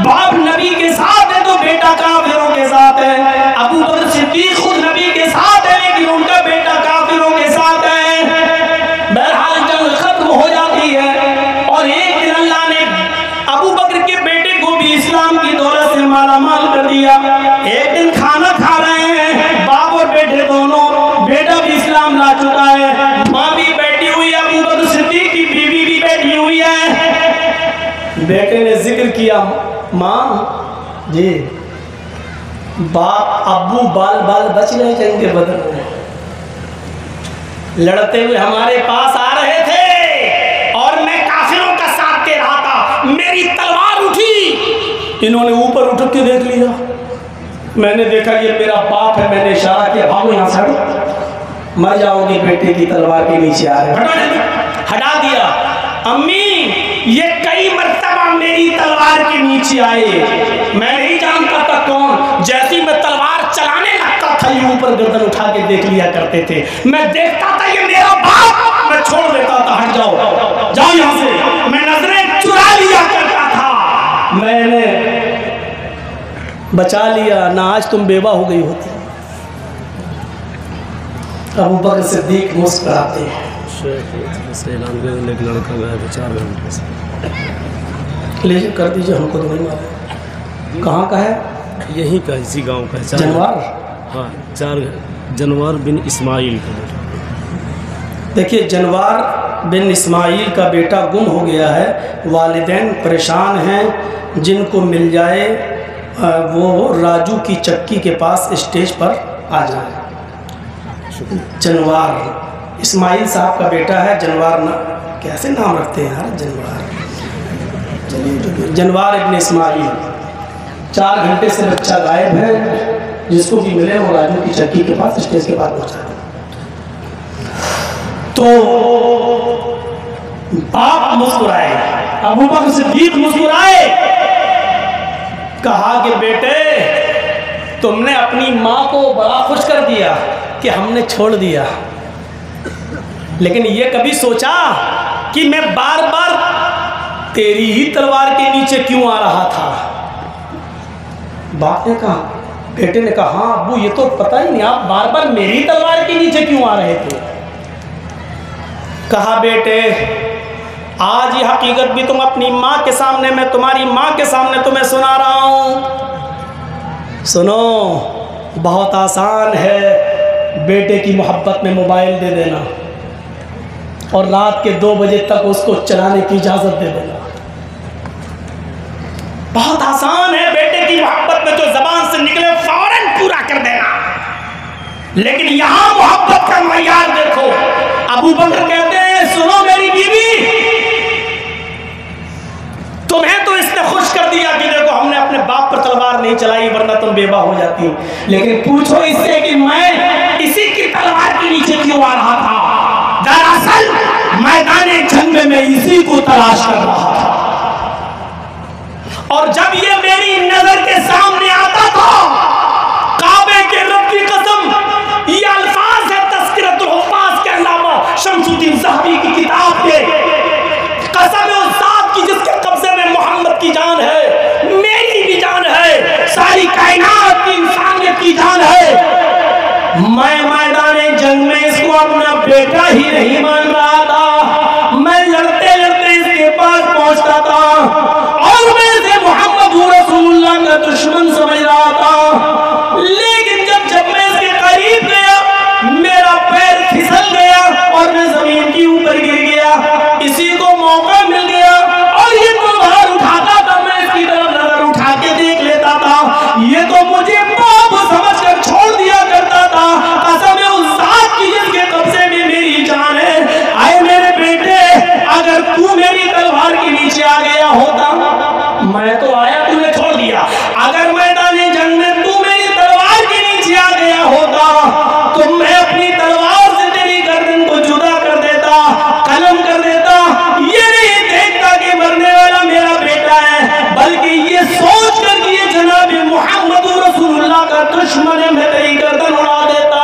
बाप नबी के साथ है तो बेटा काफिरों के साथ है। अबू बकर सिद्दीक खुद नबी के साथ है, लेकिन उनका बेटा काफिरों के साथ है। बहरहाल जंग खत्म हो जाती है, और एक दिन अल्लाह ने अबू बकर के बेटे को भी इस्लाम की दौलत से मालामाल कर दिया। एक दिन खाना खा रहे हैं बाप और बेटे दोनों, बेटा भी इस्लाम ला चुका है, माँ भी बैठी हुई है, अबू बकर सिद्दीक की बीवी भी बैठी हुई है। बेटे ने जिक्र किया, माँ जी, बाप अब्बू बाल बाल बच गए जंगे बदर में, लड़ते हुए हमारे पास आ रहे थे और मैं काफिरों का साथ दे रहा था, मेरी तलवार उठी, इन्होंने ऊपर उठ के देख लिया, मैंने देखा ये मेरा बाप है, मैंने इशारा किया, भागो यहाँ से, मर जाओगे, बेटे की तलवार के नीचे आ रहे, हटा दिया। अम्मी ये कई मर्तबा मेरी तलवार के नीचे आए, मैं नहीं जानता था कौन, जैसी मैं तलवार चलाने लगता था ये ऊपर गर्दन उठा के देख लिया करते थे, मैं देखता था ये मेरा बाप, मैं छोड़ देता था, हट जाओ जाओ यहाँ से, मैं नजरें चुरा लिया करता था, मैंने बचा लिया, ना आज तुम बेवा हो गई होती। अबू बकर सिद्दीक मुस्कुराते हैं, लड़का गया तो 4 घंटे से ले कर दीजिए, हमको तो नहीं मालूम कहाँ का है, यहीं का, इसी गांव का है, जनवार। हाँ, 4 जनवार बिन इस्माइल का बेटा। देखिए, जनवार बिन इस्माइल का बेटा गुम हो गया है, वालिदैन परेशान हैं, जिनको मिल जाए वो राजू की चक्की के पास स्टेज पर आ जाए। जनवार इस्माइल साहब का बेटा है, जनवार ना कैसे नाम रखते हैं यार, जनवार, चलिए जनवार इब्न इस्माइल। 4 घंटे से बच्चा गायब है, जिसको भी मिले वो राजू की चक्की के पास स्टेज के पास पहुंचा। तो बाप मुस्कुराए, अबू बकर सिद्दीक मुस्कुराए, कहा कि बेटे तुमने अपनी माँ को बड़ा खुश कर दिया कि हमने छोड़ दिया, लेकिन ये कभी सोचा कि मैं बार बार तेरी ही तलवार के नीचे क्यों आ रहा था? बाप ने कहा, बेटे ने कहा, हाँ अब्बू ये तो पता ही नहीं, आप बार बार मेरी तलवार के नीचे क्यों आ रहे थे? कहा, बेटे आज ये हकीकत भी तुम अपनी माँ के सामने, मैं तुम्हारी माँ के सामने तुम्हें सुना रहा हूँ। सुनो, बहुत आसान है बेटे की मोहब्बत में मोबाइल दे देना और रात के 2 बजे तक उसको चलाने की इजाज़त दे देना। बहुत आसान है बेटे की मोहब्बत में जो ज़बान से निकले फौरन पूरा कर देना। लेकिन यहां मोहब्बत का मयार देखो। अबू बकर कहते हैं, सुनो मेरी बीवी, तुम्हें तो इसने खुश कर दिया कि देखो हमने अपने बाप पर तलवार नहीं चलाई, वरना तुम बेवा हो जाती। लेकिन पूछो इससे कि मैं इसी की तलवार के नीचे क्यों आ रहा था? दरअसल मैदाने जंग में इसी को तलाश कर रहा था। और जब ये मेरी नजर के सामने आता था, काबे के रब की कसम, ये अल्फाज है तज़किरतुल हुफ़्फ़ाज़ के अल्लामा शम्सुद्दीन ज़हबी की किताब के, कसम है उस ज़ात की जिसके कब्जे में मोहम्मद की जान है, मेरी भी जान है, सारी कायनात की इंसानियत की जान है। मैं मैदाने जंग में इसको अपना बेटा ही नहीं मान रहा था। मैं लड़ते लड़ते इसके पास पहुंचता था और मैं इसे मोहम्मद रसूलुल्लाह का दुश्मन समझ रहा था। लेकिन जब मैं इसके करीब गया, मेरा पैर फिसल गया और मैं जमीन के ऊपर गिर गया। इसी को मौका मिल गया और ये तो बाहर उठाता था, मैं इसकी तरफ नजर उठा के देख लेता था। ये तो मुझे बाप समझकर छोड़ दिया करता था। कसम है उस ज़ात की जिसके कब्जे में मेरी जान है। आए मेरे बेटे, अगर तू मेरी तलवार के नीचे आ गया होता, मैं तो आया, तूने छोड़ दिया। अगर मैदाने जंग में तू मेरी तलवार के नीचे आ गया होता तो मैं अपनी तलवार से तेरी गर्दन को जुदा कर देता, कलम कर देता। ये नहीं देखता कि मरने वाला मेरा बेटा है, बल्कि ये सोच कर कि ये जनाब मोहम्मद रसूलुल्लाह का दुश्मन है, मैं तेरी गर्दन उड़ा देता।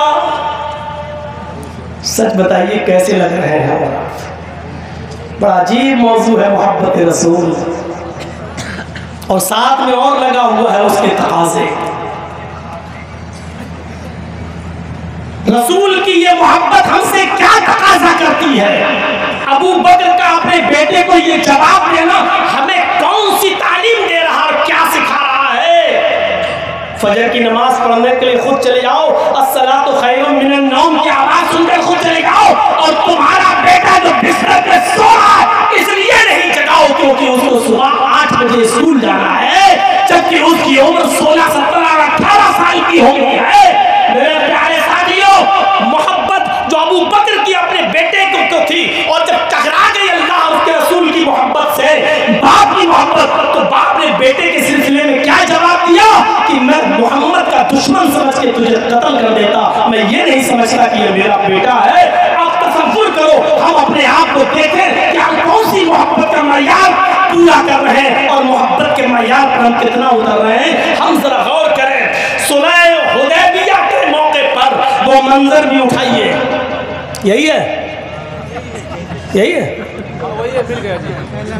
सच बताइए कैसे लग रहे हैं? बड़ा अजीब मौजू है मोहब्बत रसूल, और साथ में और लगा हुआ है उसके तकाज़े। रसूल की ये मोहब्बत हमसे क्या तकाजा करती है? अबू बकर का अपने बेटे को ये जवाब देना हमें कौन सी तालीम दे रहा और क्या सिखा रहा है? फजर की नमाज पढ़ने के लिए खुद चले जाओ, अस्सलातु खैरुम मिनन नौम की आवाज सुनकर खुद चले जाओ, और तुम्हारा बेटा जो बिस्तर पे सो रहा है इसलिए नहीं जगाओ क्योंकि उसको सुबह 8 बजे स्कूल जाना है, जबकि उसकी उम्र 16, 17 और 18 साल की हो गई है। मेरे प्यारे साथियों, मोहब्बत जो अबू बकर की अपने बेटे को थी, और जब टकरा गई अल्लाह उसके रसूल की मोहब्बत से, बाप की मोहब्बत, तो बाप ने बेटे के सिलसिले में क्या जवाब दिया कि मैं मोहम्मद का दुश्मन समझ के तुझे कत्ल कर देता, मैं ये नहीं समझता कि ये मेरा बेटा है। अब तसव्वुर करो, हम अपने आप को देखें कि हम कौन सी मोहब्बत का मयार पूरा कर रहे हैं और मोहब्बत के मयार पर हम कितना उतर रहे हैं। हम जरा गौर करें, सुलह हुदैबिया के मौके पर वो मंजर भी उठाइए। यही है, यही है,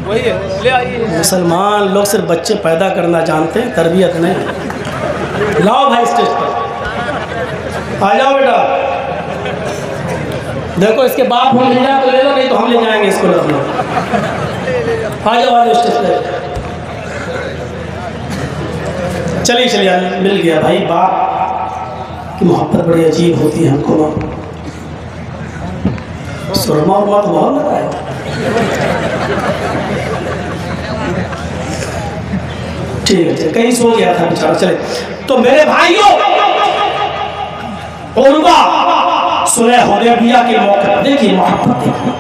वही है, ले आइए। मुसलमान लोग सिर्फ बच्चे पैदा करना जानते हैं, तरबियत नहीं। लाओ भाई स्टेज पर आ जाओ बेटा। देखो इसके बाप हो मिल जाए तो ले लो, नहीं तो हम ले जाएंगे इसको लखनऊ। आ जाओ स्टेज पर। चलिए चलिए, मिल गया भाई। बाप की मोहब्बत बड़ी अजीब होती है हमको। सुरमा उरमा तो बहुत लगा है। ठीक है, कहीं सो गया था बेचारा। चले तो मेरे भाइयों, उर्वा सुलह हुदैबिया के मौके पर, देखिए मोहब्बत देखिए,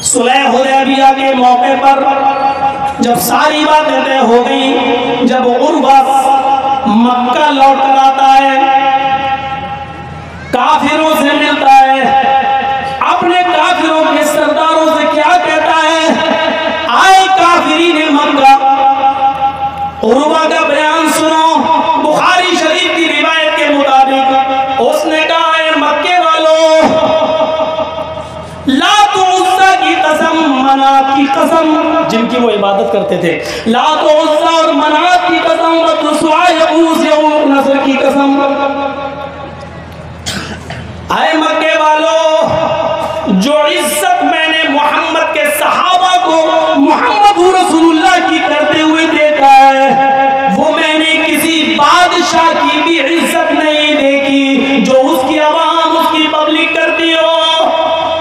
सुलह हुदैबिया के मौके पर जब सारी बातें तय हो गई, जब उर्वा मक्का लौट कर आता है, काफिरों से मिलता है, अपने काफिरों के सरदारों से क्या कहता है, आए काफिरीन मक्का, उर्वा का बयान सुनो। बुखारी शरीफ की मनात की कसम, जिनकी वो इबादत करते थे, लात व उज़्ज़ा और मनात की कसम, नसर की कसम। आए मक्के वालों, जो इज्जत मैंने मोहम्मद के सहाबा को मोहम्मद रसूलुल्लाह की करते हुए देखा है, वो मैंने किसी बादशाह की भी इज्जत नहीं देखी जो उसकी आवाम उसकी पब्लिक करती हो।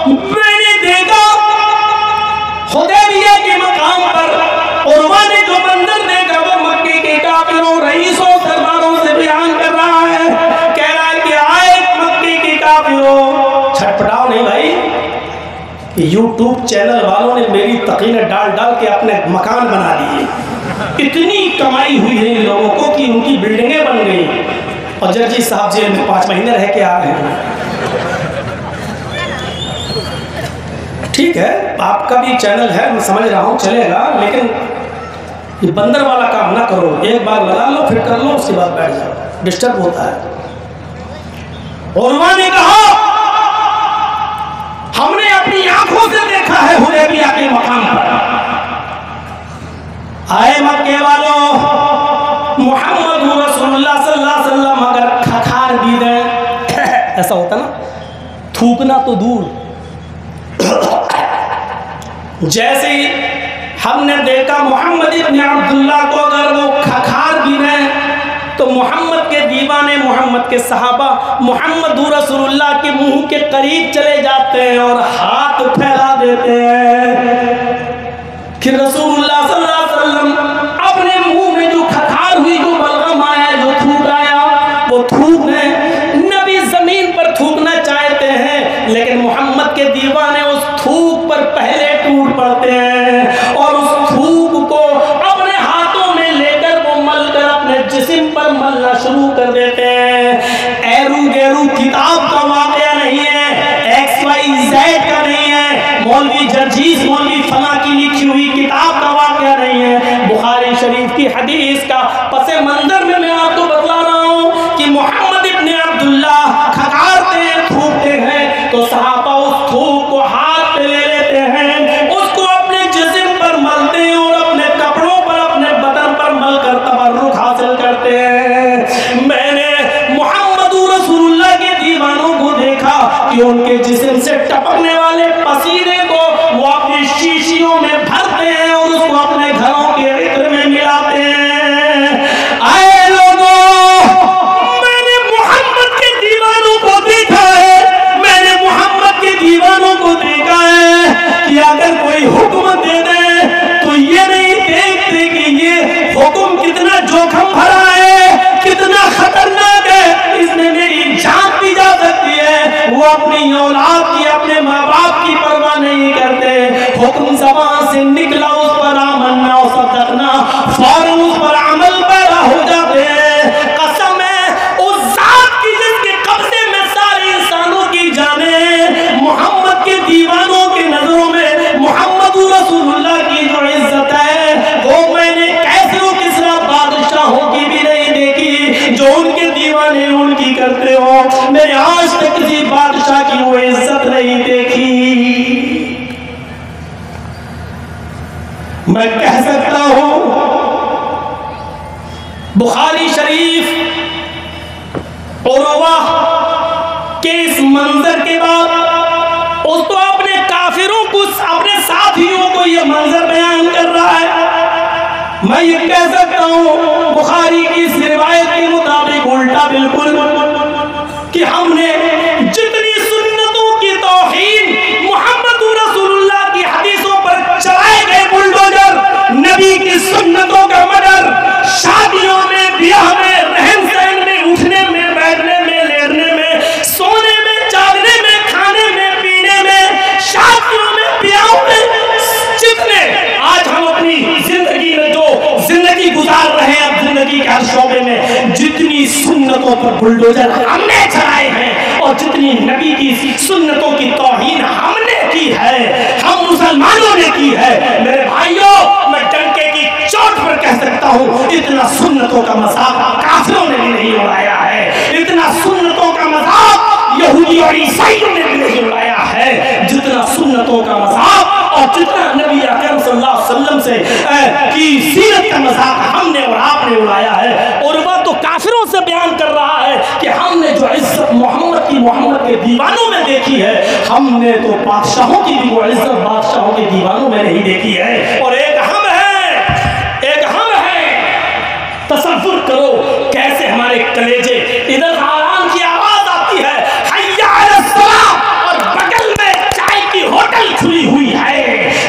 मैंने देखा हुदैबिया के मकाम पर उर्वा ने जो मंजर देखा वो मक्के के काफिरों रईसों सरदारों से बयान कर रहा है, कह रहा है कि आए मक्के के काफिरों, छटपटाओ नहीं भाई। यूट्यूब चैनल वालों ने मेरी तकीनें डाल डाल के अपने मकान बना दिए। इतनी कमाई हुई है इन लोगों को कि उनकी बिल्डिंगें बन गई और जर्जी साहब जेल में 5 महीने रह के आ रहे हैं। ठीक है, आपका भी चैनल है, मैं समझ रहा हूँ, चलेगा, लेकिन ये बंदर वाला काम ना करो। एक बार लगा लो, फिर कर लो, उसके बाद बैठ जाओ, डिस्टर्ब होता है। उर्वा ने कहा हमने अपनी आंखों से देखा है हुदैबिया के मकाम पर। आए मक्के वालों, मोहम्मद रसूलुल्लाह सल्लल्लाहु अलैहि वसल्लम अगर खखार भी दें, ऐसा होता ना, थूकना तो दूर, जैसे हमने देखा मोहम्मद इब्न अब्दुल्लाह को अगर वो खखार भी दें तो मोहम्मद के दीवाने, मोहम्मद के सहाबा मोहम्मद रसूलुल्लाह के मुंह के करीब चले जाते हैं और हाथ फैला देते हैं। फिर रसूलुल्लाह सल्लल्लाहु अलैहि वसल्लम अपने मुंह में जो खखार हुई, जो बलगम आया, जो थूक आया, वो थूक है, नबी जमीन पर थूकना चाहते हैं, लेकिन मोहम्मद के दीवाने उस थूक पर पहले टूट पड़ते हैं और उस थूक को अपने हाथों में लेकर वो मलकर अपने जिस्म पर मलना शुरू कर देते हैं। एरू गेरू किताब का वाकया नहीं है, XYZ का नहीं है, मौलवी जर्जीस मौलवी फला की लिखी हुई किताब का वाकया नहीं है, बुखारी शरीफ की हदीस का पसे मंजर में मैं आपको बतला रहा हूँ कि मोहम्मद इब्न अब्दुल्लाह खकारते हैं, थूकते हैं, तो सहाबा उस थूक को हाथ पे ले लेते हैं, उसको अपने जिस्म पर मलते हैं और अपने कपड़ों पर, अपने बदन पर मलकर तबर्रुक हासिल करते हैं। मैंने मोहम्मद रसूलुल्लाह के दीवानों को देखा कि उनके जिस्म से टपकने वाले पसीने को वो अपनी शीशियों में भरते हैं और उसको अपने घरों के इत्र में मिलाते हैं। आए लोगों, मैंने मोहम्मद के दीवानों को देखा है, मैंने मोहम्मद के दीवानों को देखा है कि अगर कोई हुक्म दे दे तो ये नहीं देखते कि ये हुक्म कितना जोखिम भरा है, कितना खतरनाक है, इसमें मेरी जान भी जा सकती है। वो अपनी औलाद की, अपने माँ बाप की परवाह नहीं करते। हुक्म ज़बान से निकला, उस पर आमन्ना और सदकना, फौरन उस पर अमल पैदा हो जाते हैं। कसम है उस जात की जिसके कब्जे में सारे इंसानों की जाने, मोहम्मद के दीवानों की नजरों में मोहम्मद रसूलुल्लाह की जो इज्जत है वो मैंने कैसरों किसरा बादशाहों की भी नहीं देखी जो उनके दीवाने उनकी करते हो। मैंने आज तक किसी बादशाह की वो इज्जत नहीं देखी। मैं कह सकता हूं बुखारी शरीफ उर्वा के इस मंजर के बाद उस तो अपने काफिरों को, अपने साथियों को ये मंजर बयान कर रहा है। मैं ये कह सकता हूं बुखारी की इस रिवायत के मुताबिक उल्टा बिल्कुल, कि हमने जितनी सुन्नतों की तौहीन मोहम्मद रसूलुल्लाह की हदीसों पर चलाए गए बुलडोजर, नबी की सुन्नतों का मर्डर, शादियों में, ब्याह में, रहन सहन में, उठने में, बैठने में, लेटने में, सोने में, जागने में, खाने में, पीने में, शादियों में, ब्याहों में, जितने आज हम अपनी जिंदगी में जो जिंदगी गुजार रहे हैं, अब जिंदगी के हर शोबे में जितनी सुन्नतों पर बुलडोजर हमने चलाए हैं और जितनी नबी की सुन्नतों की तौहीन हमने की है, हम मुसलमानों ने की है, मेरे भाइयों, मैं डंके की चोट पर कह सकता हूँ इतना सुन्नतों का मजाक काफिरों ने भी नहीं उड़ाया है, इतना सुन्नतों का मजाक यहूदी और ईसाइयों ने भी नहीं उड़ाया है, जितना सुन्नतों का मजाक और जितना नबी का मजाक हमने और आपने उड़ाया है। और वह तो काफिरों से बयान कर रहा है कि हमने जो इज्जत मोहम्मद की मोहम्मद के दीवानों में देखी है, हमने तो बादशाहों की भी वो इज्जत बादशाहों के दीवानों में नहीं देखी है। और एक हम है, तसव्वुर करो कैसे हमारे कलेजे इधर आराम की आवाज आती है, हय्या अलस सलाह, और बगल में चाय की होटल खुली हुई है,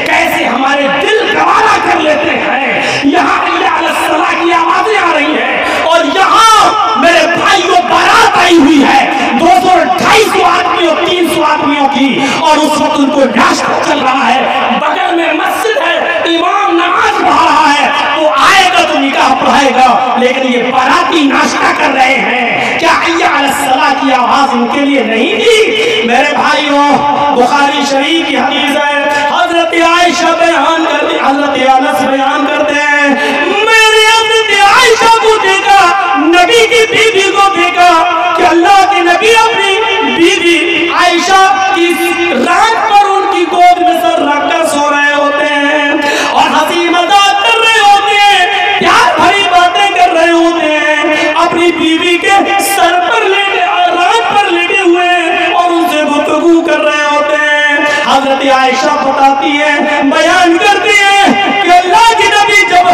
कैसे हमारे दिल गवारा कर लेते हैं। यहाँ हय्या अलस सलाह की आवाजें आ रही हैं और यहाँ मेरे भाइयों बारात आई हुई है 200-250 आदमियों 300 आदमियों की, और उस वक्त उनको नाश्ता चल रहा है, बगल में मस्जिद है, इमाम नमाज पढ़ा रहा है, वो आएगा तो निकाह पढ़ाएगा, लेकिन ये बाराती नाश्ता कर रहे हैं। क्या हय्या अलस सलाह की आवाज इनके लिए नहीं थी? मेरे भाइयों, बुखारी शरीफ की हदीस है, हजरत आयशा बयान करती, हजरत अनस बयान करते हैं, मैंने हजरत आयशा को देखा, नबी की बीवी को देखा कि अल्लाह के नबी अपनी बीवी आयशा की रात पर उनकी गोद में सर रखकर सो रहे होते हैं और हंसी मजाक कर रहे होते हैं, प्यार भरी बातें कर रहे होते हैं, अपनी बीवी के सर पर लेटे रात पर लेटे हुए और उनसे गुफ्तगू कर रहे होते हैं। हजरत आयशा बताती है, बयान करती है कि अल्लाह के नबी जब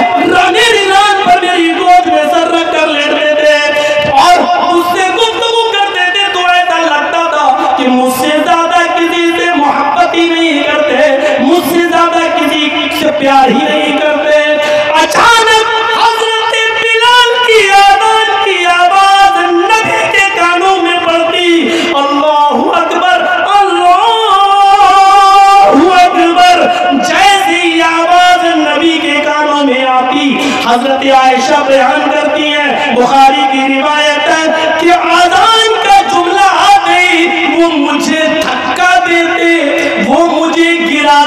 मेरी रात पर मेरी गोद में सर रख कर लेटते थे और उससे गुफ्तगू करते थे, तो ऐसा लगता था कि मुझसे ज्यादा किसी से मोहब्बत ही नहीं करते, मुझसे ज्यादा किसी से प्यार ही नहीं करते। अचानक हजरत बिलाल की आवाज नबी के कानों में पड़ती, अल्लाहु अकबर अल्लाहु अकबर। जैसे ही आवाज नबी के कानों में आती, हजरत आयशा बयान करती है, बुखारी की रिवायत है कि आज़ान का जुमला आ गई, वो मुझे धक्का देते, वो मुझे गिरा